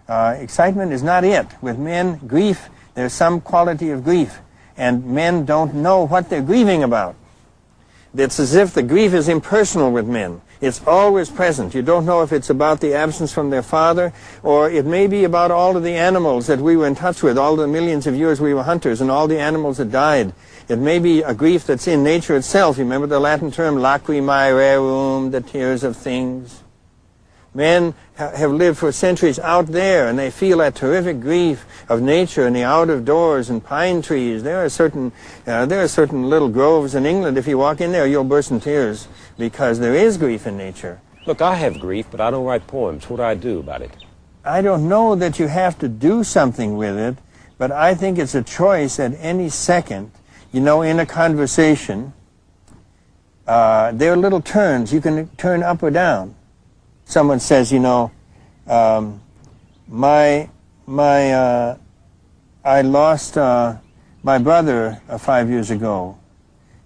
Excitement is not it. With men, grief, there's some quality of grief, and men don't know what they're grieving about. It's as if the grief is impersonal with men. It's always present. You don't know if it's about the absence from their father, or it may be about all of the animals that we were in touch with, all the millions of years we were hunters, and all the animals that died. It may be a grief that's in nature itself. You remember the Latin term, lacrimae rerum, the tears of things? Men have lived for centuries out there, and they feel that terrific grief of nature and the out of doors and pine trees. There are certain little groves in England. If you walk in there, you'll burst in tears because there is grief in nature. Look, I have grief, but I don't write poems. What do I do about it? I don't know that you have to do something with it, but I think it's a choice at any second. You know, in a conversation, there are little turns. You can turn up or down. Someone says, you know, I lost my brother 5 years ago.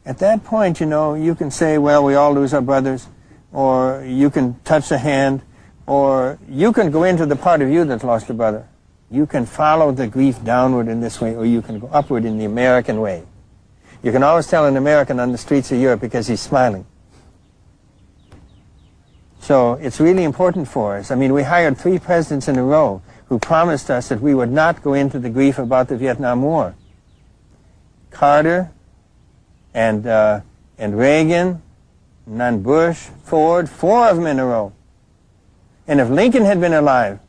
At that point, you know, you can say, well, we all lose our brothers, or you can touch the hand, or you can go into the part of you that's lost a brother. You can follow the grief downward in this way, or you can go upward in the American way. You can always tell an American on the streets of Europe because he's smiling. So it's really important for us. I mean, we hired 3 presidents in a row who promised us that we would not go into the grief about the Vietnam War. Carter and Reagan, and then Bush, Ford, 4 of them in a row. And if Lincoln had been alive,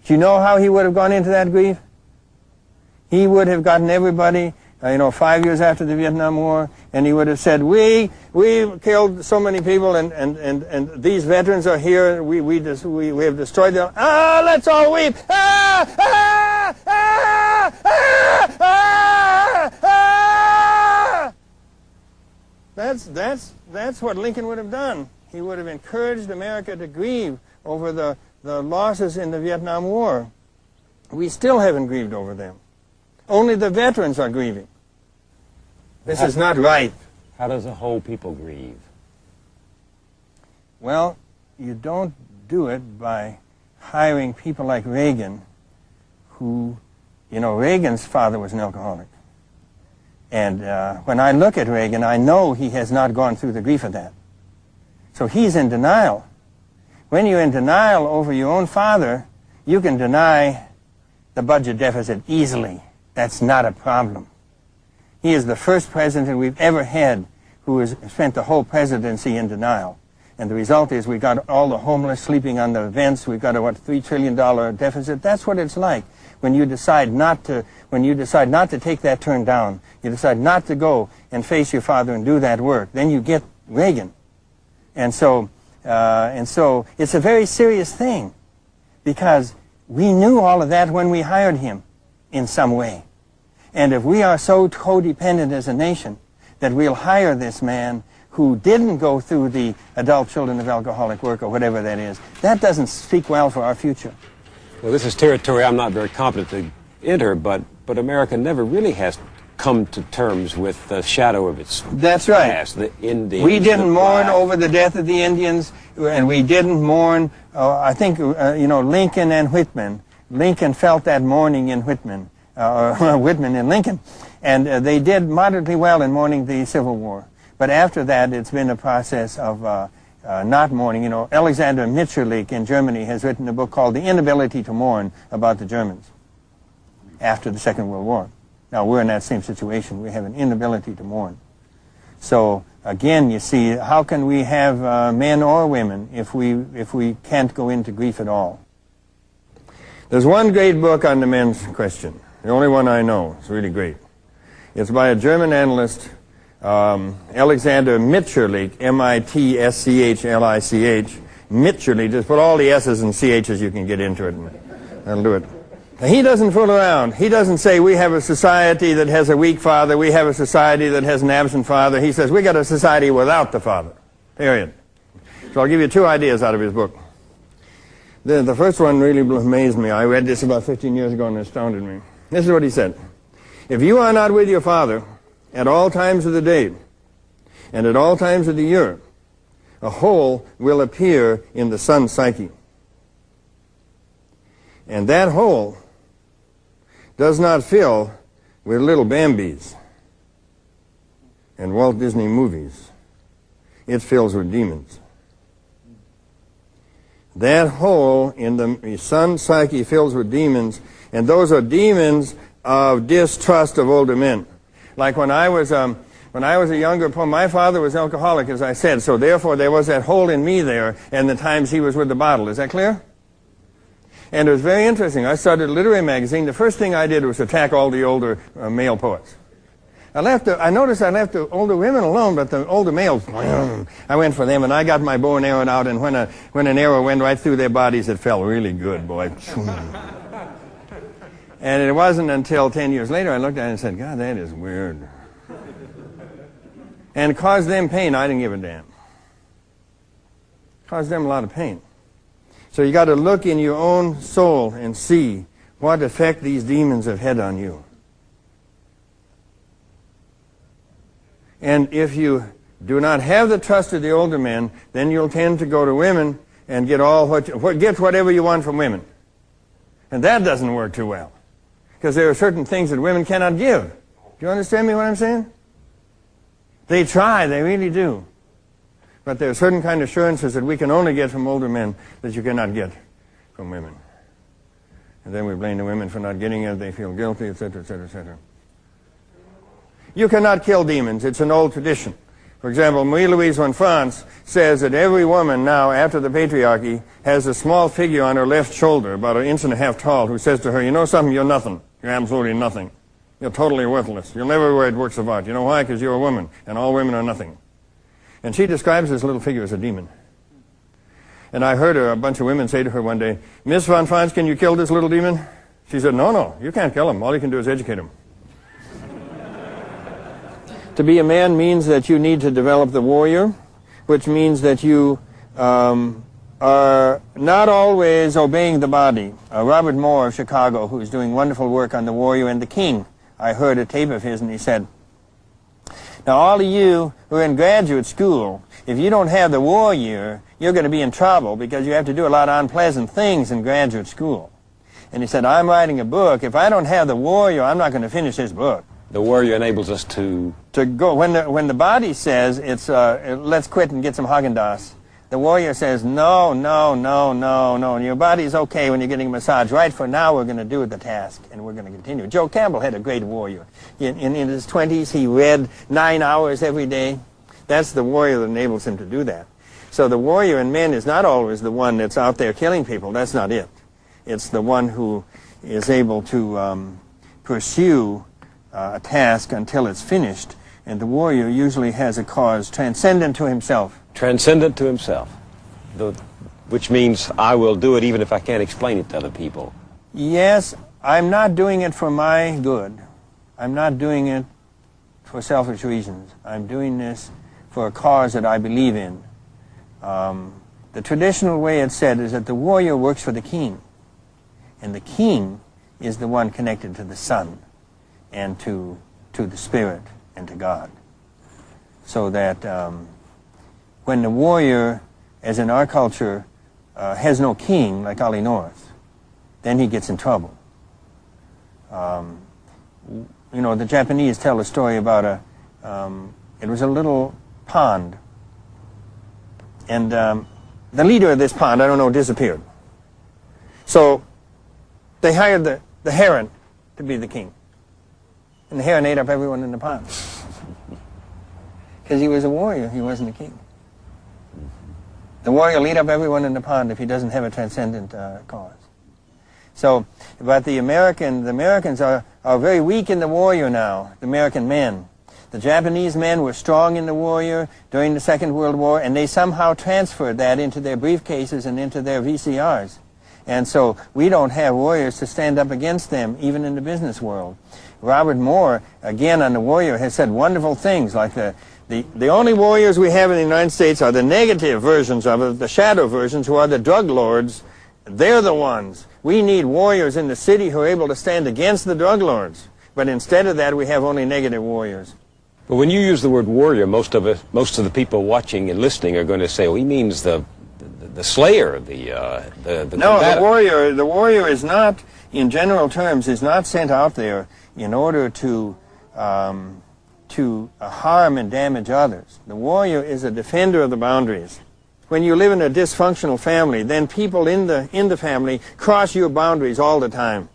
do you know how he would have gone into that grief? He would have gotten everybody, 5 years after the Vietnam War, and he would have said, we killed so many people, and these veterans are here, we have destroyed them. Ah, let's all weep. Ah, ah, ah, ah, ah, ah. That's what Lincoln would have done. He would have encouraged America to grieve over the losses in the Vietnam War. We still haven't grieved over them. Only the veterans are grieving. This is not right. How does a whole people grieve? Well, you don't do it by hiring people like Reagan, who, Reagan's father was an alcoholic. And when I look at Reagan, I know he has not gone through the grief of that. So he's in denial. When you're in denial over your own father, you can deny the budget deficit easily. That's not a problem. He is the first president we've ever had who has spent the whole presidency in denial. And the result is we got all the homeless sleeping on the vents. We've got a, what, $3 trillion deficit. That's what it's like when you decide not to take that turn down. You decide not to go and face your father and do that work. Then you get Reagan. And so it's a very serious thing, because we knew all of that when we hired him in some way. And if we are so codependent as a nation that we'll hire this man who didn't go through the adult children of alcoholic work or whatever that is, that doesn't speak well for our future. Well, this is territory I'm not very competent to enter, but America never really has come to terms with the shadow of its That's right. past, the Indians. We didn't mourn over the death of the Indians, and we didn't mourn, I think, Lincoln and Whitman. Lincoln felt that mourning in Whitman, Whitman and Lincoln. And they did moderately well in mourning the Civil War. But after that, it's been a process of not mourning. Alexander Mitscherlich in Germany has written a book called The Inability to Mourn about the Germans after the Second World War. Now, we're in that same situation. We have an inability to mourn. So, again, you see, how can we have men or women if we can't go into grief at all? There's one great book on the men's question, the only one I know. It's really great. It's by a German analyst, Alexander Mitscherlich, M-I-T-S-C-H-L-I-C-H. Mitscherlich, just put all the S's and CH's you can get into it, and that'll do it. Now, he doesn't fool around. He doesn't say we have a society that has a weak father, we have a society that has an absent father. He says we got a society without the father, period. So I'll give you two ideas out of his book. The first one really amazed me. I read this about 15 years ago and it astounded me. This is what he said. If you are not with your father at all times of the day and at all times of the year, a hole will appear in the son's psyche. And that hole does not fill with little Bambis and Walt Disney movies. It fills with demons. That hole in the son's psyche fills with demons, and those are demons of distrust of older men. Like when I was a younger boy, my father was alcoholic, as I said, so therefore there was that hole in me there, and the times he was with the bottle. Is that clear? And it was very interesting. I started a literary magazine. The first thing I did was attack all the older male poets. I noticed I left the older women alone, but the older males, I went for them, and I got my bow and arrow out, and when an arrow went right through their bodies, it felt really good, boy. And it wasn't until 10 years later I looked at it and said, God, that is weird. And it caused them pain. I didn't give a damn. It caused them a lot of pain. So you got to look in your own soul and see what effect these demons have had on you. And if you do not have the trust of the older men, then you'll tend to go to women and get whatever you want from women. And that doesn't work too well, because there are certain things that women cannot give. Do you understand me what I'm saying? They try, they really do. But there are certain kind of assurances that we can only get from older men that you cannot get from women. And then we blame the women for not getting it, they feel guilty, etc., etc., etc. You cannot kill demons. It's an old tradition. For example, Marie-Louise von France says that every woman now, after the patriarchy, has a small figure on her left shoulder, about 1.5 inches tall, who says to her, you know something, you're nothing. You're absolutely nothing. You're totally worthless. You'll never write works of art. You know why? Because you're a woman, and all women are nothing. And she describes this little figure as a demon. And I heard a bunch of women say to her one day, Miss von France, can you kill this little demon? She said, no, you can't kill him. All you can do is educate him. To be a man means that you need to develop the warrior, which means that you are not always obeying the body. Robert Moore of Chicago, who is doing wonderful work on the warrior and the king, I heard a tape of his, and he said, now all of you who are in graduate school, if you don't have the warrior, you're going to be in trouble, because you have to do a lot of unpleasant things in graduate school. And he said, I'm writing a book. If I don't have the warrior, I'm not going to finish this book. The warrior enables us to go. When the body says it's let's quit and get some Haagen-Dazs, The warrior says, no, no, no, no, no. Your body's okay when you're getting a massage. Right for now, we're going to do the task, and we're going to continue. Joe Campbell had a great warrior. In his 20s, he read 9 hours every day. That's the warrior that enables him to do that. So the warrior in men is not always the one that's out there killing people. That's not it. It's the one who is able to pursue a task until it's finished. And the warrior usually has a cause transcendent to himself. Transcendent to himself, which means I will do it even if I can't explain it to other people. Yes, I'm not doing it for my good. I'm not doing it for selfish reasons. I'm doing this for a cause that I believe in. The traditional way it's said is that the warrior works for the king, and the king is the one connected to the sun and to the spirit and to God. So that when the warrior, as in our culture, has no king, like Ollie North, then he gets in trouble. You know, the Japanese tell a story about it was a little pond, and the leader of this pond, I don't know, disappeared. So they hired the heron to be the king, and the heron ate up everyone in the pond. Because he was a warrior, he wasn't a king. The warrior will eat up everyone in the pond if he doesn't have a transcendent cause. So, but the Americans are very weak in the warrior now, the American men. The Japanese men were strong in the warrior during the Second World War, and they somehow transferred that into their briefcases and into their VCRs. And so we don't have warriors to stand up against them, even in the business world. Robert Moore, again on the warrior, has said wonderful things like the only warriors we have in the United States are the negative versions of it, the shadow versions, who are the drug lords. They're the ones. We need warriors in the city who are able to stand against the drug lords. But instead of that, we have only negative warriors. But when you use the word warrior, most of the people watching and listening are going to say, well, he means the slayer, the No, the warrior is not, in general terms, is not sent out there in order to harm and damage others. The warrior is a defender of the boundaries. When you live in a dysfunctional family, then people in the family cross your boundaries all the time.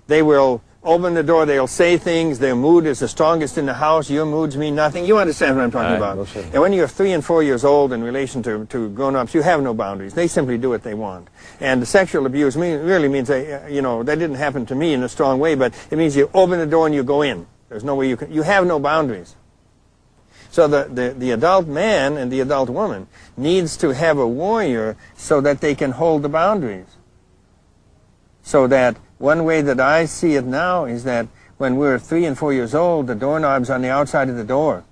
They will open the door, they'll say things, their mood is the strongest in the house, your moods mean nothing. You understand what I'm talking about. No, sure. And when you're 3 and 4 years old in relation to grown-ups, you have no boundaries. They simply do what they want. And the sexual abuse really means, that didn't happen to me in a strong way, but it means you open the door and you go in. There's no way you have no boundaries. So the adult man and the adult woman needs to have a warrior so that they can hold the boundaries. So that one way that I see it now is that when we're 3 and 4 years old, the doorknob's on the outside of the door.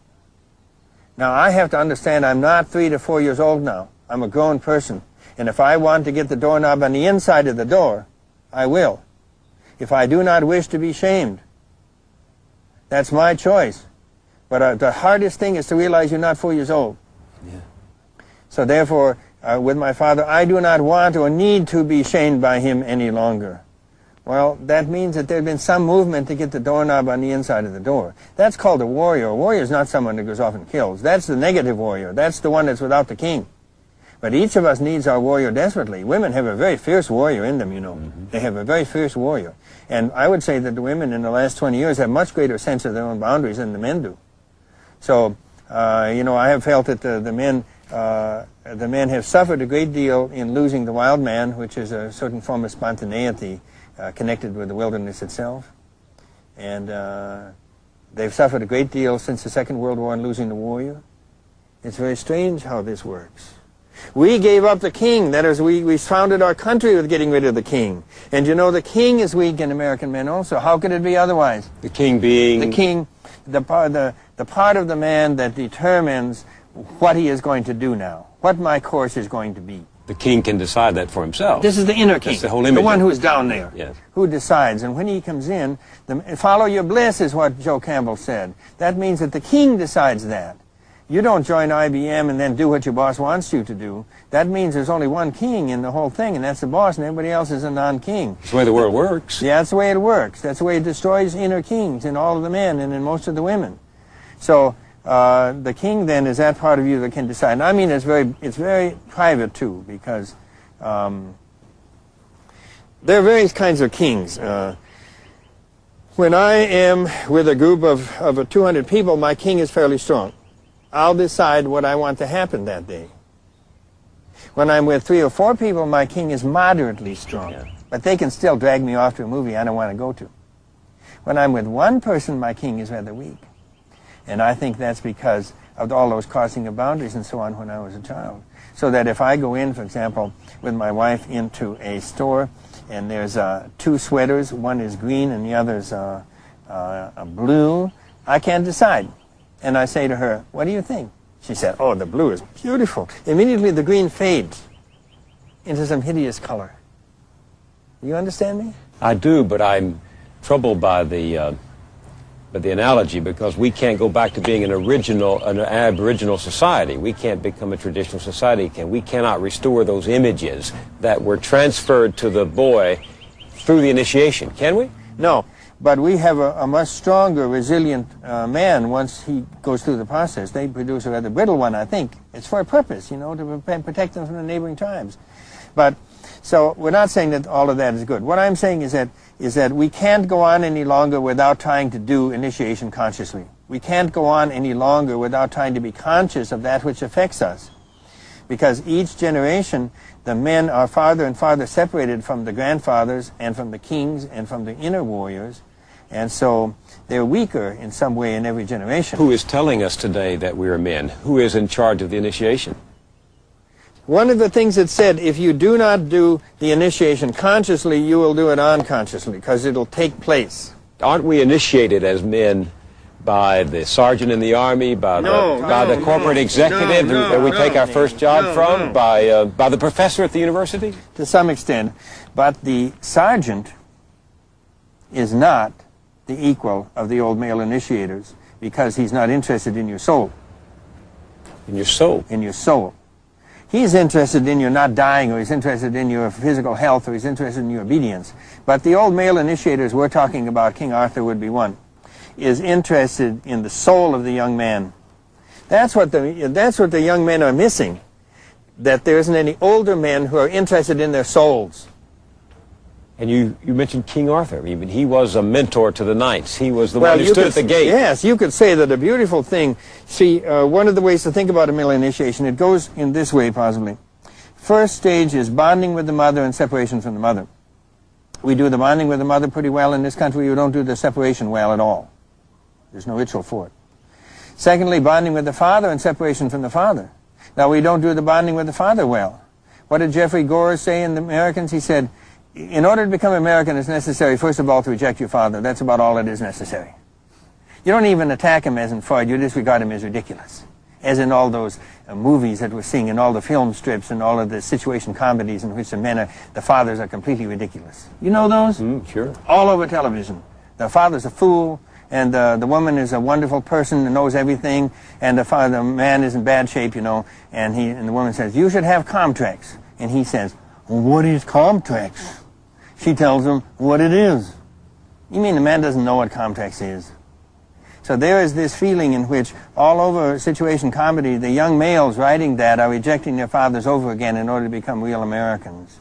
Now I have to understand I'm not 3 to 4 years old now. I'm a grown person. And if I want to get the doorknob on the inside of the door, I will. If I do not wish to be shamed, that's my choice. But the hardest thing is to realize you're not 4 years old. Yeah. So therefore, with my father, I do not want or need to be shamed by him any longer. Well, that means that there's been some movement to get the doorknob on the inside of the door. That's called a warrior. A warrior is not someone that goes off and kills. That's the negative warrior. That's the one that's without the king. But each of us needs our warrior desperately. Women have a very fierce warrior in them, you know. Mm-hmm. They have a very fierce warrior. And I would say that the women in the last 20 years have much greater sense of their own boundaries than the men do. So, I have felt that the men have suffered a great deal in losing the wild man, which is a certain form of spontaneity connected with the wilderness itself. And they've suffered a great deal since the Second World War in losing the warrior. It's very strange how this works. We gave up the king. That is, we founded our country with getting rid of the king. And you know, the king is weak in American men also. How could it be otherwise? The king being? The king, the part of the man that determines what he is going to do now, what my course is going to be. The king can decide that for himself. This is the inner king, that's the whole image, the one who's down there, yes, who decides. And when he comes in, follow your bliss is what Joe Campbell said. That means that the king decides that. You don't join IBM and then do what your boss wants you to do. That means there's only one king in the whole thing, and that's the boss, and everybody else is a non-king. That's the way the world works. Yeah, that's the way it works. That's the way it destroys inner kings in all of the men and in most of the women. So the king then is that part of you that can decide. And I mean, it's very private too, because there are various kinds of kings. When I am with a group of 200 people, my king is fairly strong. I'll decide what I want to happen that day. When I'm with 3 or 4 people, my king is moderately strong. Yeah. But they can still drag me off to a movie I don't want to go to. When I'm with one person, my king is rather weak. And I think that's because of all those crossing of boundaries and so on when I was a child. So that if I go in, for example, with my wife into a store, and there's 2 sweaters, one is green and the other's blue, I can't decide. And I say to her, what do you think? She said, oh, the blue is beautiful. Immediately the green fades into some hideous color. You understand me? I do, but I'm troubled by the analogy, because we can't go back to being an aboriginal society. We can't become a traditional society. We cannot restore those images that were transferred to the boy through the initiation, can we? No, but we have a much stronger, resilient man once he goes through the process. They produce a rather brittle one, I think. It's for a purpose, you know, to protect them from the neighboring tribes. But so we're not saying that all of that is good. What I'm saying is that we can't go on any longer without trying to do initiation consciously. We can't go on any longer without trying to be conscious of that which affects us. Because each generation, the men are farther and farther separated from the grandfathers and from the kings and from the inner warriors. And so they're weaker in some way in every generation. Who is telling us today that we are men? Who is in charge of the initiation? One of the things that said, if you do not do the initiation consciously, you will do it unconsciously, because it'll take place. Aren't we initiated as men by the sergeant in the army, by the corporate executive that we take our first job from, by the professor at the university? To some extent. But the sergeant is not the equal of the old male initiators, because he's not interested in your soul. In your soul? In your soul. He's interested in your not dying, or he's interested in your physical health, or he's interested in your obedience. But the old male initiators we're talking about, King Arthur would be one, is interested in the soul of the young man. That's what the young men are missing, that there isn't any older men who are interested in their souls. And you mentioned King Arthur. I mean, he was a mentor to the knights. He was the one who stood at the gate. Yes, you could say that a beautiful thing. See, one of the ways to think about a male initiation, it goes in this way possibly. First stage is bonding with the mother and separation from the mother. We do the bonding with the mother pretty well in this country. We don't do the separation well at all. There's no ritual for it. Secondly, bonding with the father and separation from the father. Now, we don't do the bonding with the father well. What did Jeffrey Gore say in The Americans? He said, in order to become American, it's necessary, first of all, to reject your father. That's about all that is necessary. You don't even attack him as in Freud. You disregard him as ridiculous. As in all those movies that we're seeing, and all the film strips, and all of the situation comedies in which the fathers are completely ridiculous. You know those? Sure. All over television. The father's a fool, and the woman is a wonderful person and knows everything, and the man is in bad shape, you know, and the woman says, you should have Comtrex. And he says, well, what is Comtrex? She tells him what it is. You mean the man doesn't know what Comtrex is? So there is this feeling in which all over situation comedy, the young males writing that are rejecting their fathers over again in order to become real Americans.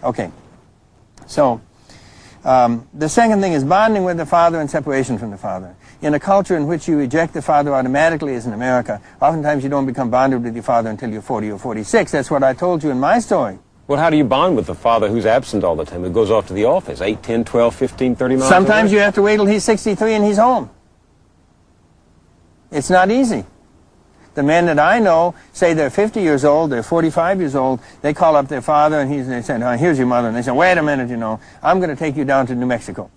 Okay. So the second thing is bonding with the father and separation from the father. In a culture in which you reject the father automatically, as in America, oftentimes you don't become bonded with your father until you're 40 or 46. That's what I told you in my story. Well, how do you bond with the father who's absent all the time, who goes off to the office, 8, 10, 12, 15, 30 miles Sometimes away? you have to wait till he's 63 and he's home. It's not easy. The men that I know say they're 50 years old, they're 45 years old, they call up their father and they say, oh, here's your mother. And they say, wait a minute, you know, I'm going to take you down to New Mexico.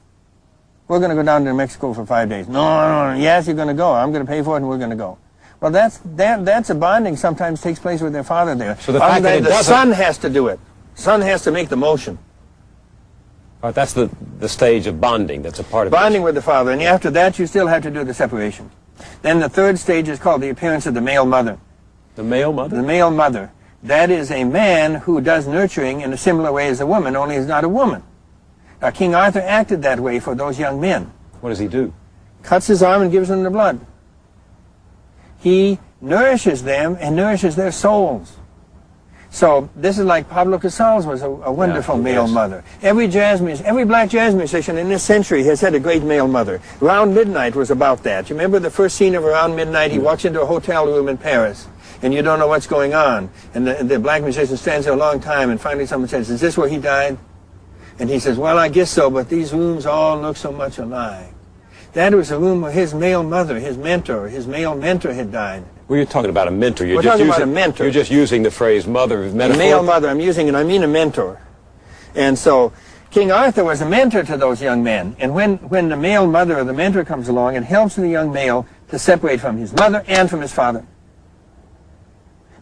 We're going to go down to New Mexico for 5 days. No, yes, you're going to go. I'm going to pay for it and we're going to go. Well, that's a bonding sometimes takes place with their father there. So the fact that the son has to do it. Son has to make the motion. Right, that's the stage of bonding. That's a part of bonding with the father. And after that, you still have to do the separation. Then the third stage is called the appearance of the male mother. The male mother? The male mother. That is a man who does nurturing in a similar way as a woman, only he's not a woman. Now, King Arthur acted that way for those young men. What does he do? Cuts his arm and gives him the blood. He nourishes them and nourishes their souls. So this is like Pablo Casals was a wonderful male mother. Every black jazz musician in this century has had a great male mother. Around Midnight was about that. You remember the first scene of Around Midnight? He walks into a hotel room in Paris, and you don't know what's going on. And the black musician stands there a long time, and finally someone says, "Is this where he died?" And he says, "Well, I guess so, but these rooms all look so much alike." That was a room where his male mother, his male mentor had died. Well, you're talking about a mentor. We're talking about a mentor. You're just using the phrase mother as metaphor. A male mother, I'm using it, I mean a mentor. And so King Arthur was a mentor to those young men. And when the male mother or the mentor comes along, it helps the young male to separate from his mother and from his father.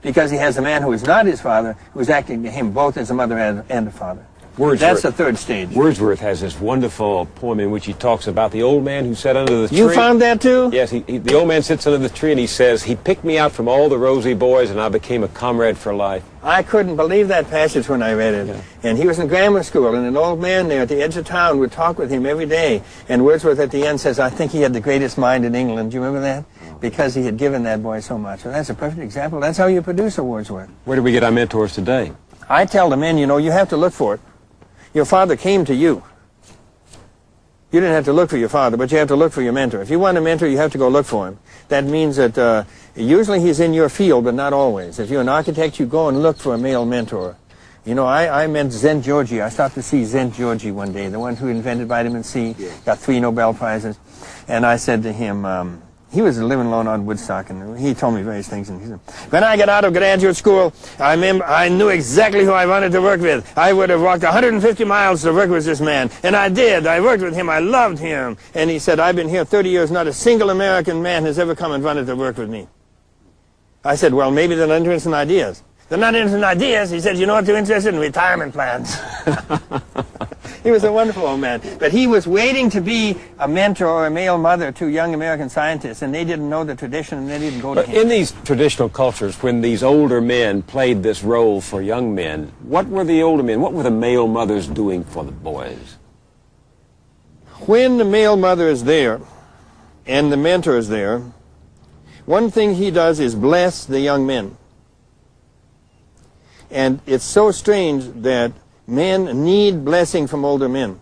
Because he has a man who is not his father, who is acting to him both as a mother and a father. That's the third stage. Wordsworth has this wonderful poem in which he talks about the old man who sat under the tree. You found that too? Yes, the old man sits under the tree and he says, "He picked me out from all the rosy boys and I became a comrade for life." I couldn't believe that passage when I read it. Yeah. And he was in grammar school, and an old man there at the edge of town would talk with him every day. And Wordsworth at the end says, "I think he had the greatest mind in England." Do you remember that? Because he had given that boy so much. So that's a perfect example. That's how you produce a Wordsworth. Where do we get our mentors today? I tell the men, you know, you have to look for it. Your father came to you. You didn't have to look for your father, but you have to look for your mentor. If you want a mentor, you have to go look for him. That means that usually he's in your field, but not always. If you're an architect, you go and look for a male mentor. You know, I met Zent Georgi. I stopped to see Zent Georgi one day, the one who invented vitamin C, got 3 Nobel Prizes. And I said to him, he was living alone on Woodstock, and he told me various things. And he said, "When I got out of graduate school, I knew exactly who I wanted to work with. I would have walked 150 miles to work with this man, and I did. I worked with him. I loved him." And he said, "I've been here 30 years. Not a single American man has ever come and wanted to work with me." I said, "Well, maybe they're not interested in ideas." "They're not interested in ideas." He said, "You know what they're interested in? Retirement plans." He was a wonderful old man. But he was waiting to be a mentor or a male mother to young American scientists, and they didn't know the tradition, and they didn't go to him. In these traditional cultures, when these older men played this role for young men, what were the older men, what were the male mothers doing for the boys? When the male mother is there, and the mentor is there, one thing he does is bless the young men. And it's so strange that men need blessing from older men.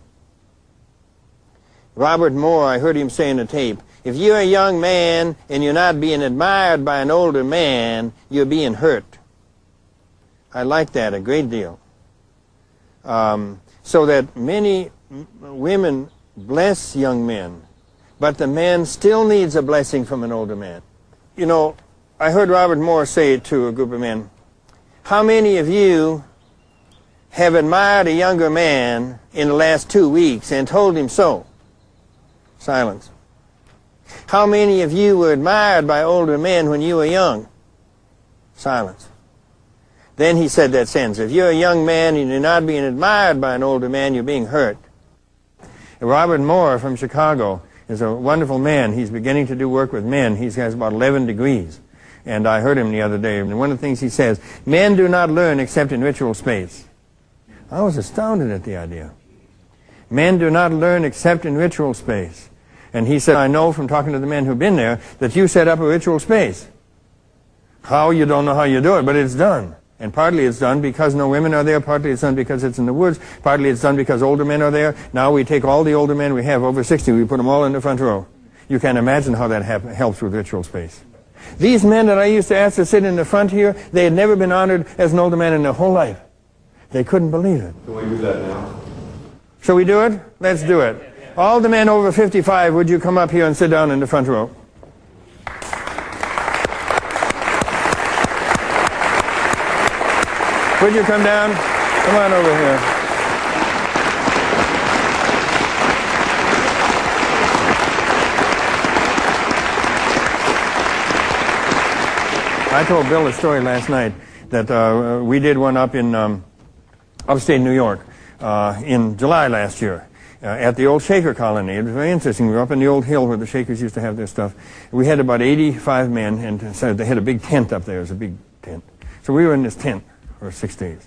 Robert Moore, I heard him say in a tape, if you're a young man and you're not being admired by an older man, you're being hurt. I like that a great deal. So that many women bless young men, but the man still needs a blessing from an older man. You know, I heard Robert Moore say to a group of men, "How many of you have admired a younger man in the last 2 weeks and told him so?" Silence. "How many of you were admired by older men when you were young?" Silence. Then he said that sentence, if you're a young man and you're not being admired by an older man, you're being hurt. Robert Moore from Chicago is a wonderful man. He's beginning to do work with men. He has about 11 degrees. And I heard him the other day, and one of the things he says, men do not learn except in ritual space. I was astounded at the idea. Men do not learn except in ritual space. And he said, I know from talking to the men who've been there that you set up a ritual space. How, you don't know how you do it, but it's done. And partly it's done because no women are there, partly it's done because it's in the woods, partly it's done because older men are there. Now we take all the older men we have, over 60, we put them all in the front row. You can imagine how that helps with ritual space. These men that I used to ask to sit in the front here, they had never been honored as an older man in their whole life. They couldn't believe it. Can we do that now? Shall we do it? Let's do it. All the men over 55, would you come up here and sit down in the front row? Would you come down? Come on over here. I told Bill a story last night that we did one up in upstate New York in July last year at the old Shaker colony. It was very interesting. We were up in the old hill where the Shakers used to have their stuff. We had about 85 men, and so they had a big tent up there. It was a big tent. So we were in this tent for 6 days.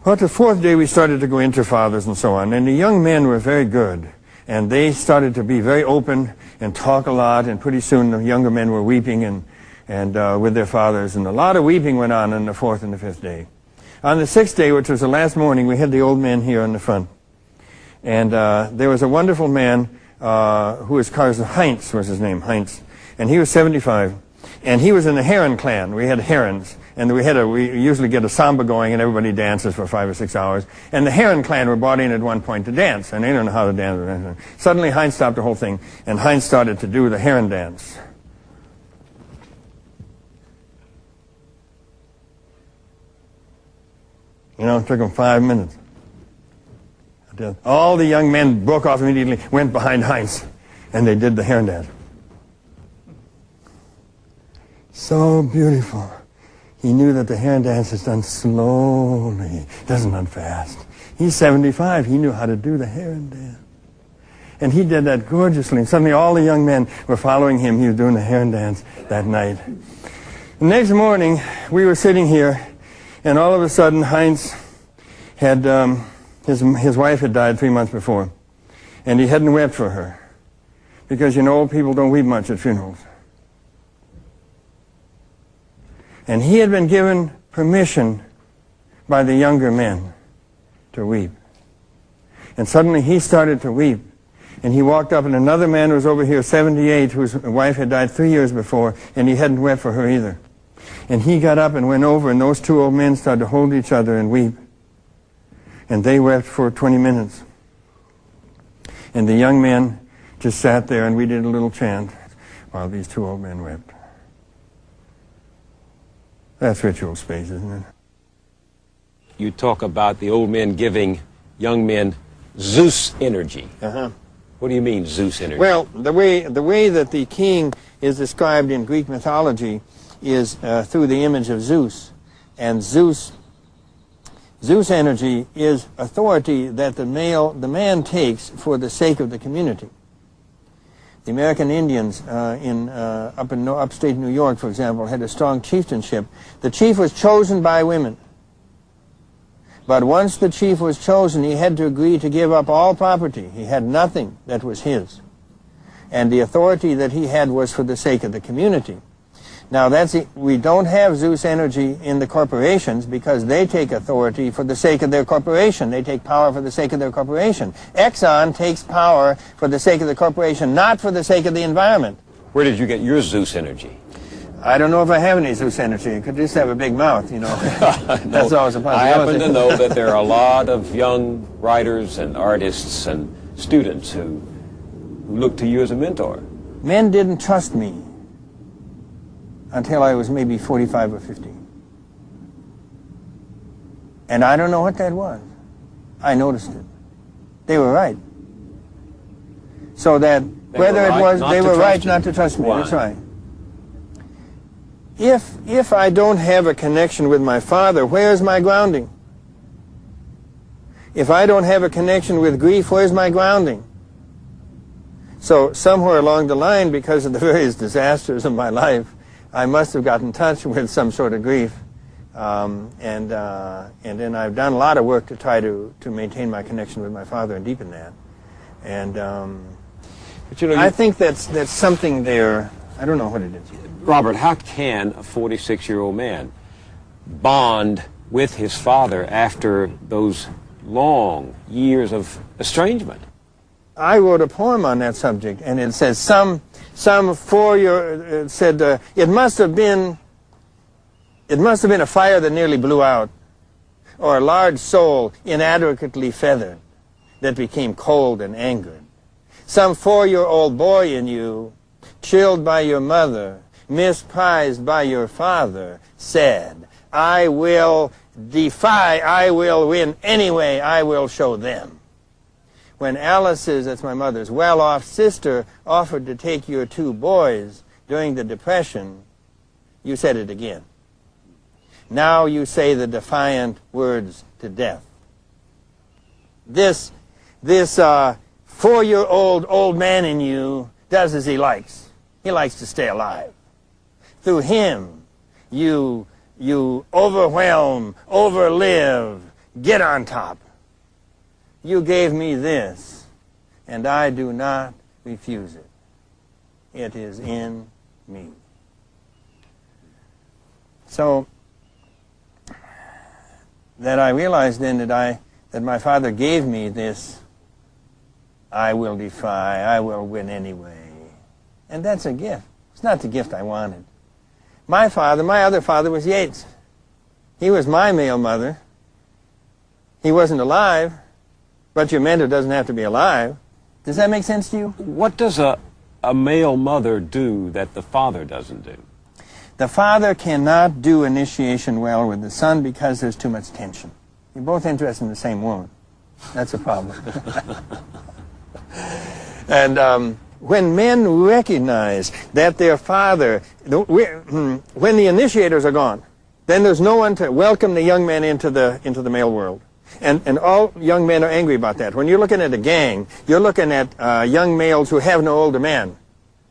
Well, the fourth day we started to go into fathers and so on, and the young men were very good, and they started to be very open and talk a lot, and pretty soon the younger men were weeping, and and with their fathers, and a lot of weeping went on the 4th and the 5th day. On the 6th day, which was the last morning, we had the old men here in the front. And there was a wonderful man who was Heinz was his name, Heinz. And he was 75. And he was in the Heron clan. We had herons. And we usually get a samba going and everybody dances for 5 or 6 hours. And the Heron clan were brought in at one point to dance. And they don't know how to dance. Suddenly Heinz stopped the whole thing. And Heinz started to do the Heron dance. You know, it took him 5 minutes. All the young men broke off immediately, went behind Heinz, and they did the Heron dance. So beautiful. He knew that the Heron dance is done slowly, doesn't run fast. He's 75. He knew how to do the Heron dance. And he did that gorgeously. And suddenly all the young men were following him. He was doing the Heron dance that night. The next morning, we were sitting here, and all of a sudden, Heinz had, his wife had died 3 months before, and he hadn't wept for her, because, you know, old people don't weep much at funerals. And he had been given permission by the younger men to weep. And suddenly he started to weep, and he walked up, and another man who was over here, 78, whose wife had died 3 years before, and he hadn't wept for her either. And he got up and went over, and those two old men started to hold each other and weep. And they wept for 20 minutes. And the young men just sat there, and we did a little chant while these two old men wept. That's ritual space, isn't it? You talk about the old men giving young men Zeus energy. Uh-huh. What do you mean, Zeus energy? Well, the way that the king is described in Greek mythology is through the image of Zeus. And Zeus energy is authority that the man takes for the sake of the community. The American Indians up in upstate New York, for example, had a strong chieftainship. The chief was chosen by women. But once the chief was chosen, he had to agree to give up all property. He had nothing that was his. And the authority that he had was for the sake of the community. Now, we don't have Zeus energy in the corporations because they take authority for the sake of their corporation. They take power for the sake of their corporation. Exxon takes power for the sake of the corporation, not for the sake of the environment. Where did you get your Zeus energy? I don't know if I have any Zeus energy. I could just have a big mouth, you know. That's always a possibility. I happen to know that there are a lot of young writers and artists and students who look to you as a mentor. Men didn't trust me until I was maybe 45 or 50. And I don't know what that was. I noticed it. They were right. So that whether it was they were right not to trust me. Why? That's right. If I don't have a connection with my father, where's my grounding? If I don't have a connection with grief, where's my grounding? So somewhere along the line, because of the various disasters of my life, I must have gotten in touch with some sort of grief, and then I've done a lot of work to try to maintain my connection with my father and deepen that. And but you know, I think that's something there. I don't know what it is. Robert, how can a 46-year-old man bond with his father after those long years of estrangement? I wrote a poem on that subject, and it says it must have been a fire that nearly blew out, or a large soul inadequately feathered that became cold and angered. Some 4-year-old boy in you, chilled by your mother, misprized by your father, said, I will defy, I will win anyway, I will show them. When Alice's, that's my mother's, well-off sister offered to take your 2 boys during the Depression, you said it again. Now you say the defiant words to death. This 4-year-old old man in you does as he likes. He likes to stay alive. Through him, you overwhelm, overlive, get on top. You gave me this, and I do not refuse it. It is in me. So that I realized then that my father gave me this, I will defy, I will win anyway. And that's a gift. It's not the gift I wanted. My other father was Yates. He was my male mother. He wasn't alive, but your mentor doesn't have to be alive. Does that make sense to you? What does a male mother do that the father doesn't do? The father cannot do initiation well with the son because there's too much tension. You're both interested in the same woman. That's a problem. And when men recognize that their father, when the initiators are gone, then there's no one to welcome the young man into the male world. And all young men are angry about that. When you're looking at a gang, you're looking at young males who have no older men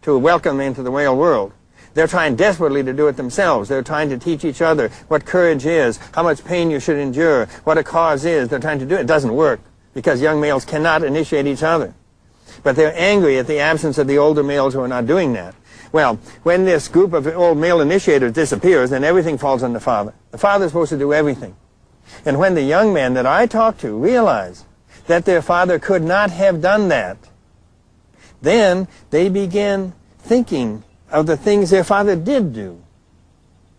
to welcome them into the male world. They're trying desperately to do it themselves. They're trying to teach each other what courage is, how much pain you should endure, what a cause is. They're trying to do it. It doesn't work because young males cannot initiate each other. But they're angry at the absence of the older males who are not doing that. Well, when this group of old male initiators disappears, then everything falls on the father. The father's supposed to do everything. And when the young men that I talked to realize that their father could not have done that, then they begin thinking of the things their father did do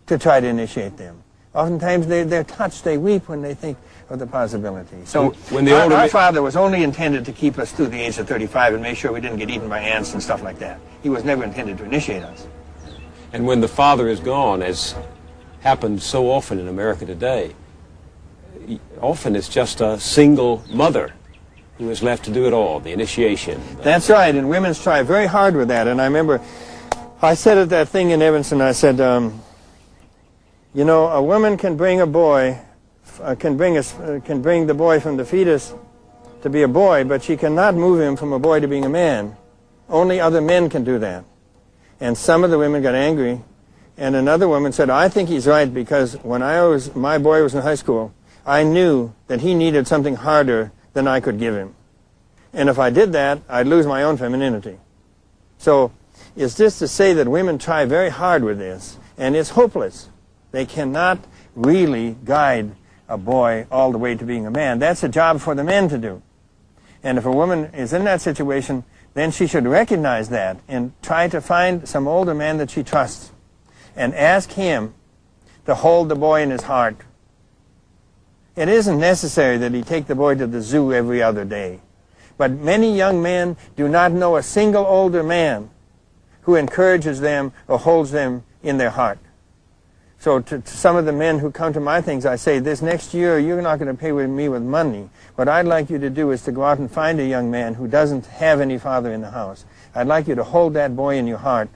to try to initiate them. Oftentimes they're touched, they weep when they think of the possibility. So when our father was only intended to keep us through the age of 35 and make sure we didn't get eaten by ants and stuff like that. He was never intended to initiate us. And when the father is gone, as happens so often in America today, often it's just a single mother who is left to do it all, the initiation. That's right, and women try very hard with that. And I remember I said at that thing in Evanston, I said, you know, a woman can bring a boy, can bring the boy from the fetus to be a boy, but she cannot move him from a boy to being a man. Only other men can do that. And some of the women got angry, and another woman said, I think he's right, because when my boy was in high school, I knew that he needed something harder than I could give him. And if I did that, I'd lose my own femininity. So it's just to say that women try very hard with this, and it's hopeless. They cannot really guide a boy all the way to being a man. That's a job for the men to do. And if a woman is in that situation, then she should recognize that and try to find some older man that she trusts and ask him to hold the boy in his heart. It isn't necessary that he take the boy to the zoo every other day. But many young men do not know a single older man who encourages them or holds them in their heart. So to some of the men who come to my things, I say, this next year you're not going to pay me with money. What I'd like you to do is to go out and find a young man who doesn't have any father in the house. I'd like you to hold that boy in your heart,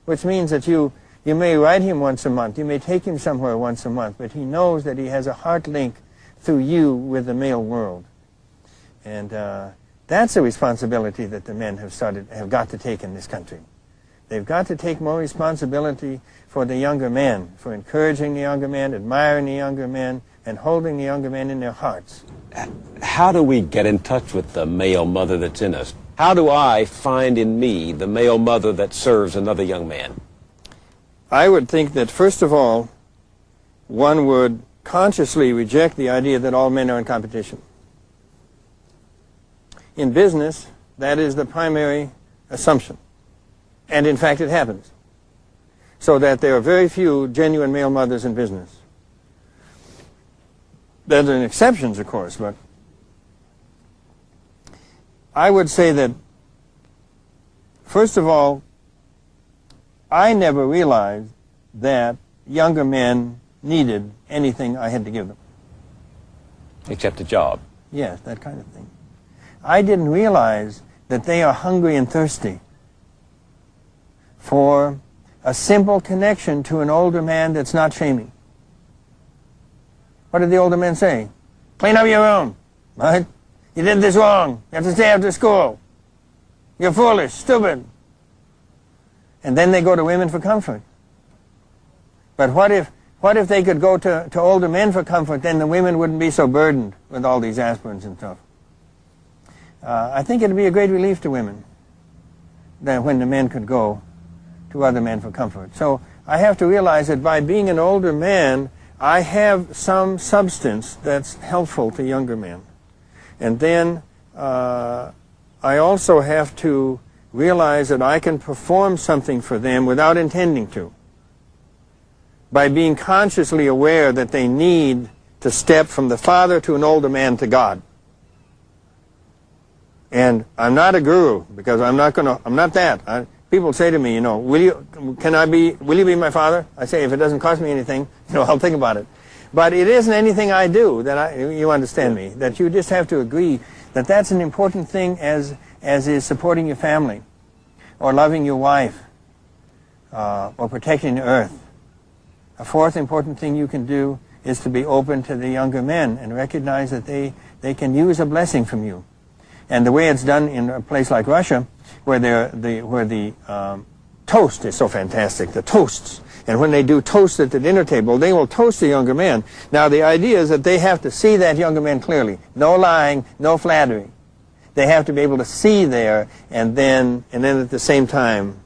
which means that you may write him once a month, you may take him somewhere once a month, but he knows that he has a heart link through you with the male world. And that's a responsibility that the men have got to take in this country. They've got to take more responsibility for the younger men, for encouraging the younger men, admiring the younger men, and holding the younger men in their hearts. How do we get in touch with the male mother that's in us? How do I find in me the male mother that serves another young man? I would think that, first of all, one would consciously reject the idea that all men are in competition. In business, that is the primary assumption. And in fact, it happens. So that there are very few genuine male mothers in business. There are exceptions, of course, but I would say that, first of all, I never realized that younger men needed anything I had to give them. Except a job. Yes, that kind of thing. I didn't realize that they are hungry and thirsty for a simple connection to an older man that's not shaming. What did the older men say? Clean up your room. Right? You did this wrong. You have to stay after school. You're foolish, stupid. And then they go to women for comfort. But what if they could go to older men for comfort? Then the women wouldn't be so burdened with all these aspirins and stuff. I think it would be a great relief to women that when the men could go to other men for comfort. So I have to realize that by being an older man, I have some substance that's helpful to younger men. And then I also have to realize that I can perform something for them without intending to, by being consciously aware that they need to step from the father to an older man to God. And I'm not a guru, because I'm not that. People say to me, you know, will you be my father? I say, if it doesn't cost me anything, you know, I'll think about it. But it isn't anything I do that you understand me, that you just have to agree that that's an important thing as is supporting your family, or loving your wife, or protecting the earth. A fourth important thing you can do is to be open to the younger men and recognize that they can use a blessing from you. And the way it's done in a place like Russia, where the toast is so fantastic, the toasts. And when they do toast at the dinner table, they will toast the younger man. Now the idea is that they have to see that younger man clearly. No lying, no flattery. They have to be able to see there, and then at the same time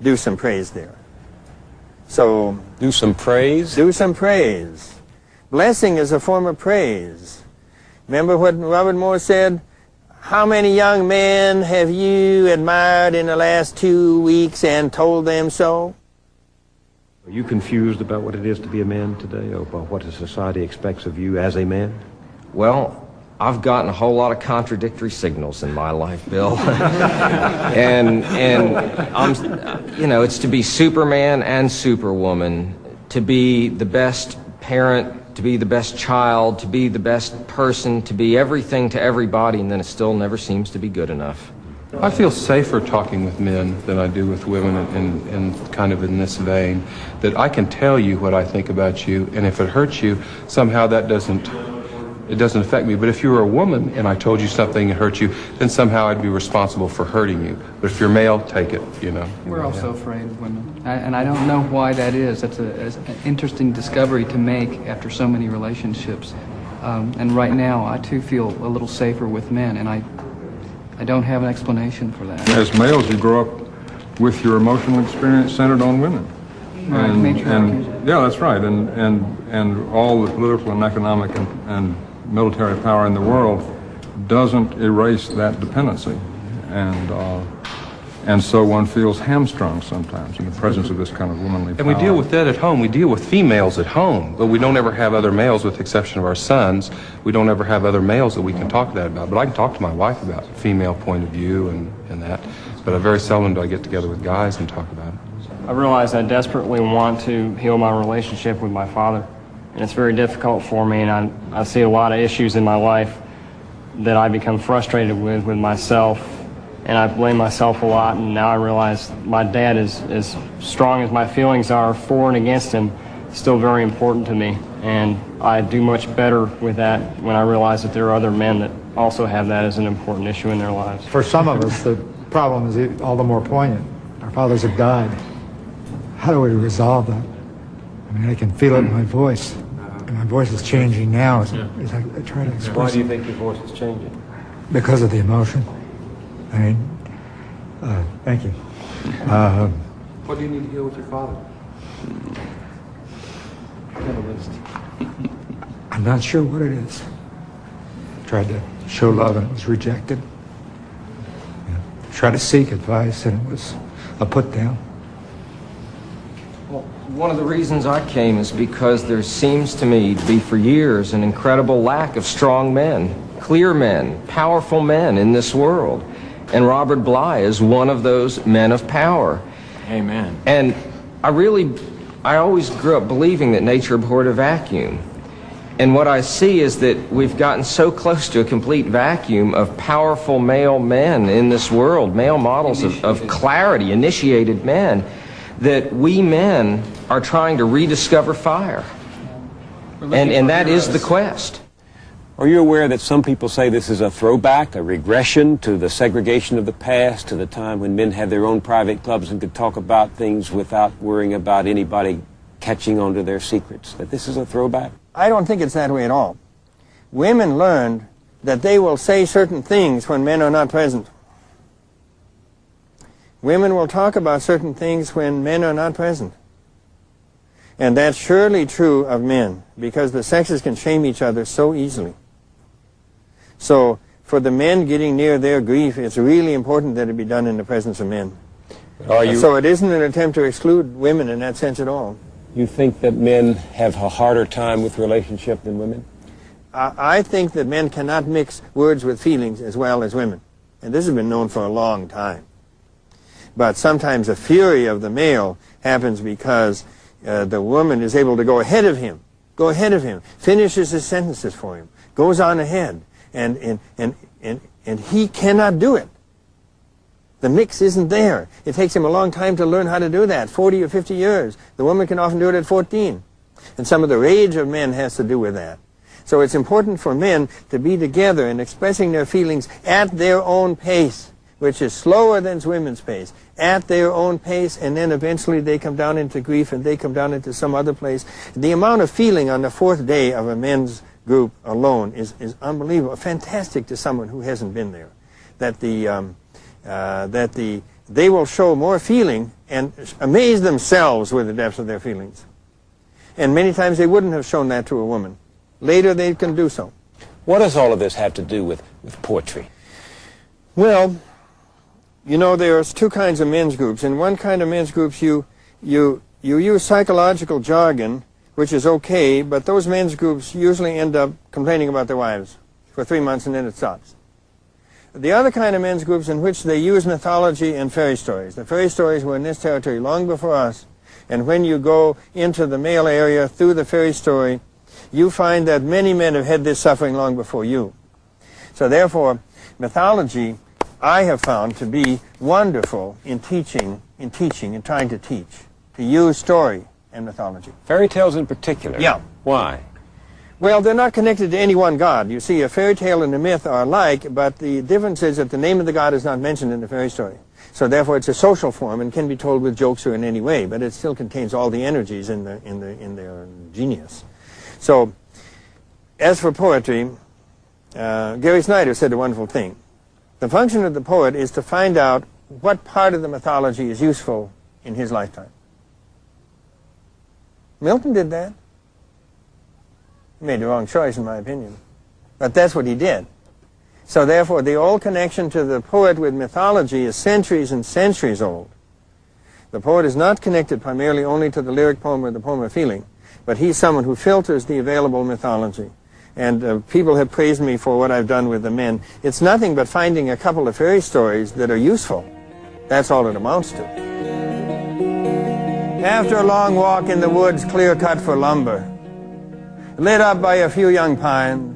do some praise there. So do some praise? Do some praise. Blessing is a form of praise. Remember what Robert Moyers said? How many young men have you admired in the last 2 weeks and told them so? Are you confused about what it is to be a man today, or about what the society expects of you as a man? Well, I've gotten a whole lot of contradictory signals in my life, Bill. and I'm, you know, it's to be Superman and Superwoman, to be the best parent, to be the best child, to be the best person, to be everything to everybody, and then it still never seems to be good enough. I feel safer talking with men than I do with women, and kind of in this vein, that I can tell you what I think about you, and if it hurts you, somehow that doesn't affect me. But if you were a woman and I told you something that hurt you, then somehow I'd be responsible for hurting you. But if you're male, take it, you know. We're also afraid of women, and I don't know why that is. That's an interesting discovery to make after so many relationships. And right now, I too feel a little safer with men, and I don't have an explanation for that. As males, you grow up with your emotional experience centered on women. Right, and yeah, that's right. And all the political and economic and military power in the world doesn't erase that dependency. And so one feels hamstrung sometimes in the presence of this kind of womanly power. And we deal with that at home. We deal with females at home, but we don't ever have other males, with the exception of our sons. We don't ever have other males that we can talk to that about. But I can talk to my wife about female point of view and that. But I very seldom do I get together with guys and talk about it. I realize I desperately want to heal my relationship with my father, and it's very difficult for me, and I see a lot of issues in my life that I become frustrated with myself, and I blame myself a lot, and now I realize my dad is, as strong as my feelings are for and against him, still very important to me, and I do much better with that when I realize that there are other men that also have that as an important issue in their lives. For some of us, the problem is all the more poignant. Our fathers have died. How do we resolve that? I mean, I can feel it in my voice. And my voice is changing now as I try to express it. Why do you think your voice is changing? Because of the emotion. I mean, thank you. What do you need to heal with your father? Have a list. I'm not sure what it is. Tried to show love and it was rejected. Tried to seek advice and it was a put down. Well, one of the reasons I came is because there seems to me to be for years an incredible lack of strong men, clear men, powerful men in this world. And Robert Bly is one of those men of power. Amen. And I always grew up believing that nature abhorred a vacuum. And what I see is that we've gotten so close to a complete vacuum of powerful male men in this world, male models of clarity, initiated men, that we men are trying to rediscover fire. And that is the quest. Are you aware that some people say this is a throwback, a regression to the segregation of the past, to the time when men had their own private clubs and could talk about things without worrying about anybody catching on to their secrets? That this is a throwback? I don't think it's that way at all. Women learned that they will say certain things when men are not present. Women will talk about certain things when men are not present. And that's surely true of men, because the sexes can shame each other so easily. So for the men getting near their grief, it's really important that it be done in the presence of men. So it isn't an attempt to exclude women in that sense at all. You think that men have a harder time with relationship than women? I think that men cannot mix words with feelings as well as women. And this has been known for a long time. But sometimes the fury of the male happens because the woman is able to go ahead of him, finishes his sentences for him, goes on ahead, and he cannot do it. The mix isn't there. It takes him a long time to learn how to do that, 40 or 50 years. The woman can often do it at 14. And some of the rage of men has to do with that. So it's important for men to be together and expressing their feelings at their own pace, which is slower than women's pace, at their own pace, and then eventually they come down into grief and they come down into some other place. The amount of feeling on the fourth day of a men's group alone is unbelievable, fantastic to someone who hasn't been there. They will show more feeling and amaze themselves with the depths of their feelings. And many times they wouldn't have shown that to a woman. Later they can do so. What does all of this have to do with poetry? Well, you know, there's two kinds of men's groups. In one kind of men's groups you use psychological jargon, which is okay, but those men's groups usually end up complaining about their wives for 3 months and then it stops. The other kind of men's groups in which they use mythology and fairy stories. The fairy stories were in this territory long before us, and when you go into the male area through the fairy story, you find that many men have had this suffering long before you. So therefore, mythology I have found to be wonderful in teaching, in trying to teach, to use story and mythology. Fairy tales in particular? Yeah. Why? Well, they're not connected to any one god. You see, a fairy tale and a myth are alike, but the difference is that the name of the god is not mentioned in the fairy story. So therefore it's a social form and can be told with jokes or in any way, but it still contains all the energies in their genius. So, as for poetry, Gary Snyder said a wonderful thing. The function of the poet is to find out what part of the mythology is useful in his lifetime. Milton did that. He made the wrong choice, in my opinion. But that's what he did. So therefore, the old connection to the poet with mythology is centuries and centuries old. The poet is not connected primarily only to the lyric poem or the poem of feeling, but he's someone who filters the available mythology. And people have praised me for what I've done with the men. It's nothing but finding a couple of fairy stories that are useful. That's all it amounts to. After a long walk in the woods, clear cut for lumber, lit up by a few young pines,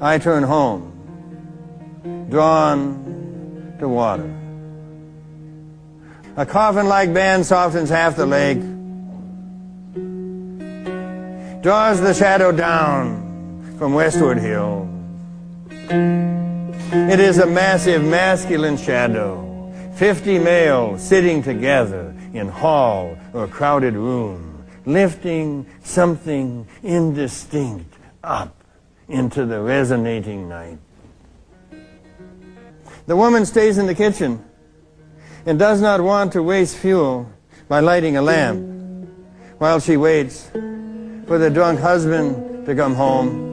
I turn home, drawn to water. A coffin-like band softens half the lake, draws the shadow down from westward hills. It is a massive masculine shadow, 50 males sitting together in hall or crowded room, lifting something indistinct up into the resonating night. The woman stays in the kitchen and does not want to waste fuel by lighting a lamp while she waits for the drunk husband to come home.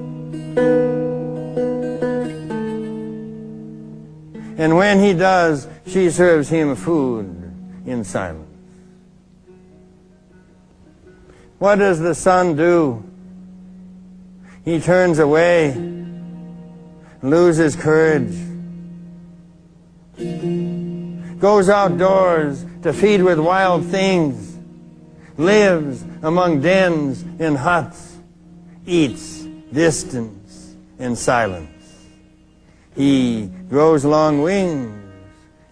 And when he does, she serves him food in silence. What does the son do? He turns away, loses courage, goes outdoors to feed with wild things, lives among dens and huts, eats distance and silence. He grows long wings,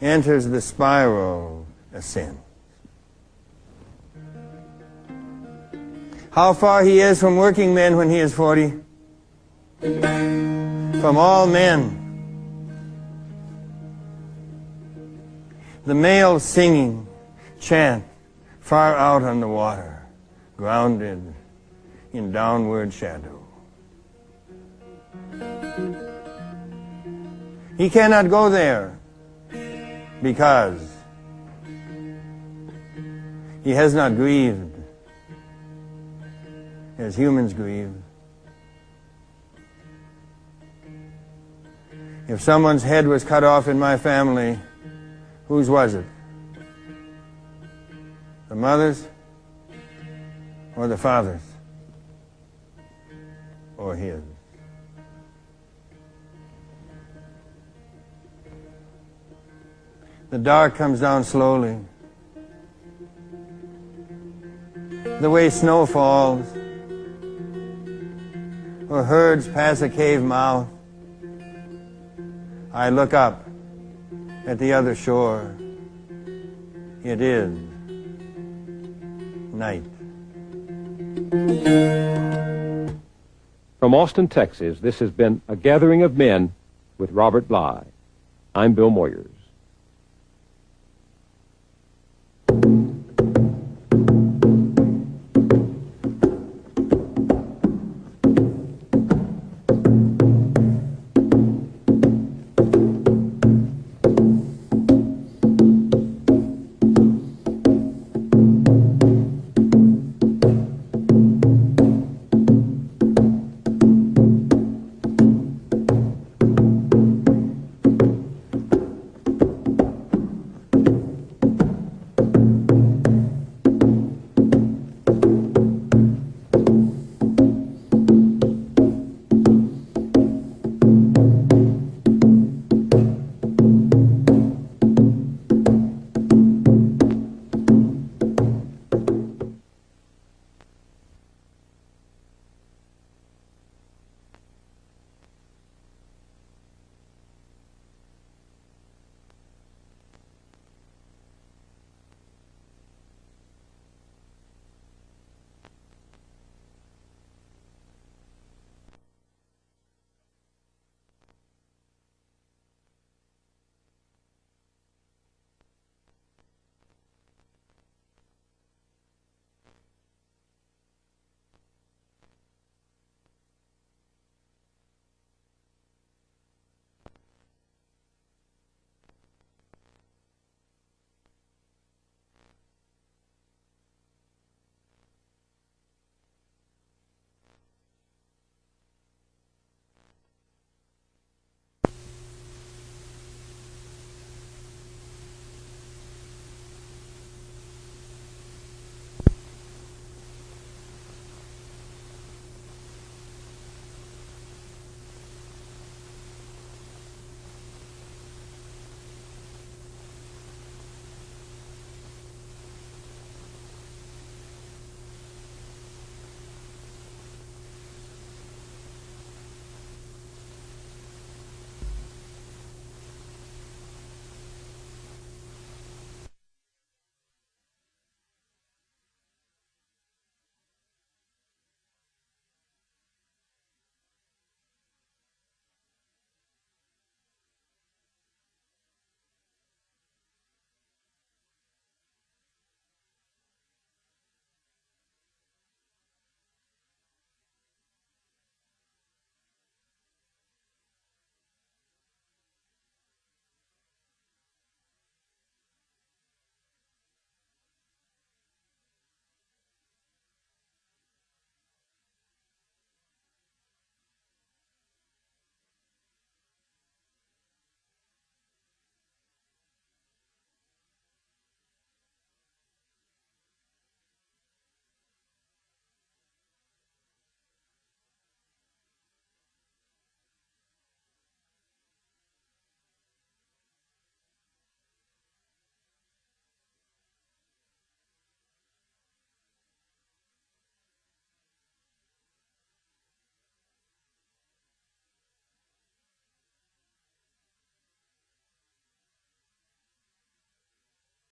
enters the spiral, ascends. How far he is from working men when he is 40? From all men. The males singing chant far out on the water, grounded in downward shadow. He cannot go there because he has not grieved as humans grieve. If someone's head was cut off in my family, whose was it? The mother's or the father's? Or his? The dark comes down slowly. The way snow falls, or herds pass a cave mouth. I look up at the other shore. It is night. From Austin, Texas, this has been A Gathering of Men with Robert Bly. I'm Bill Moyers.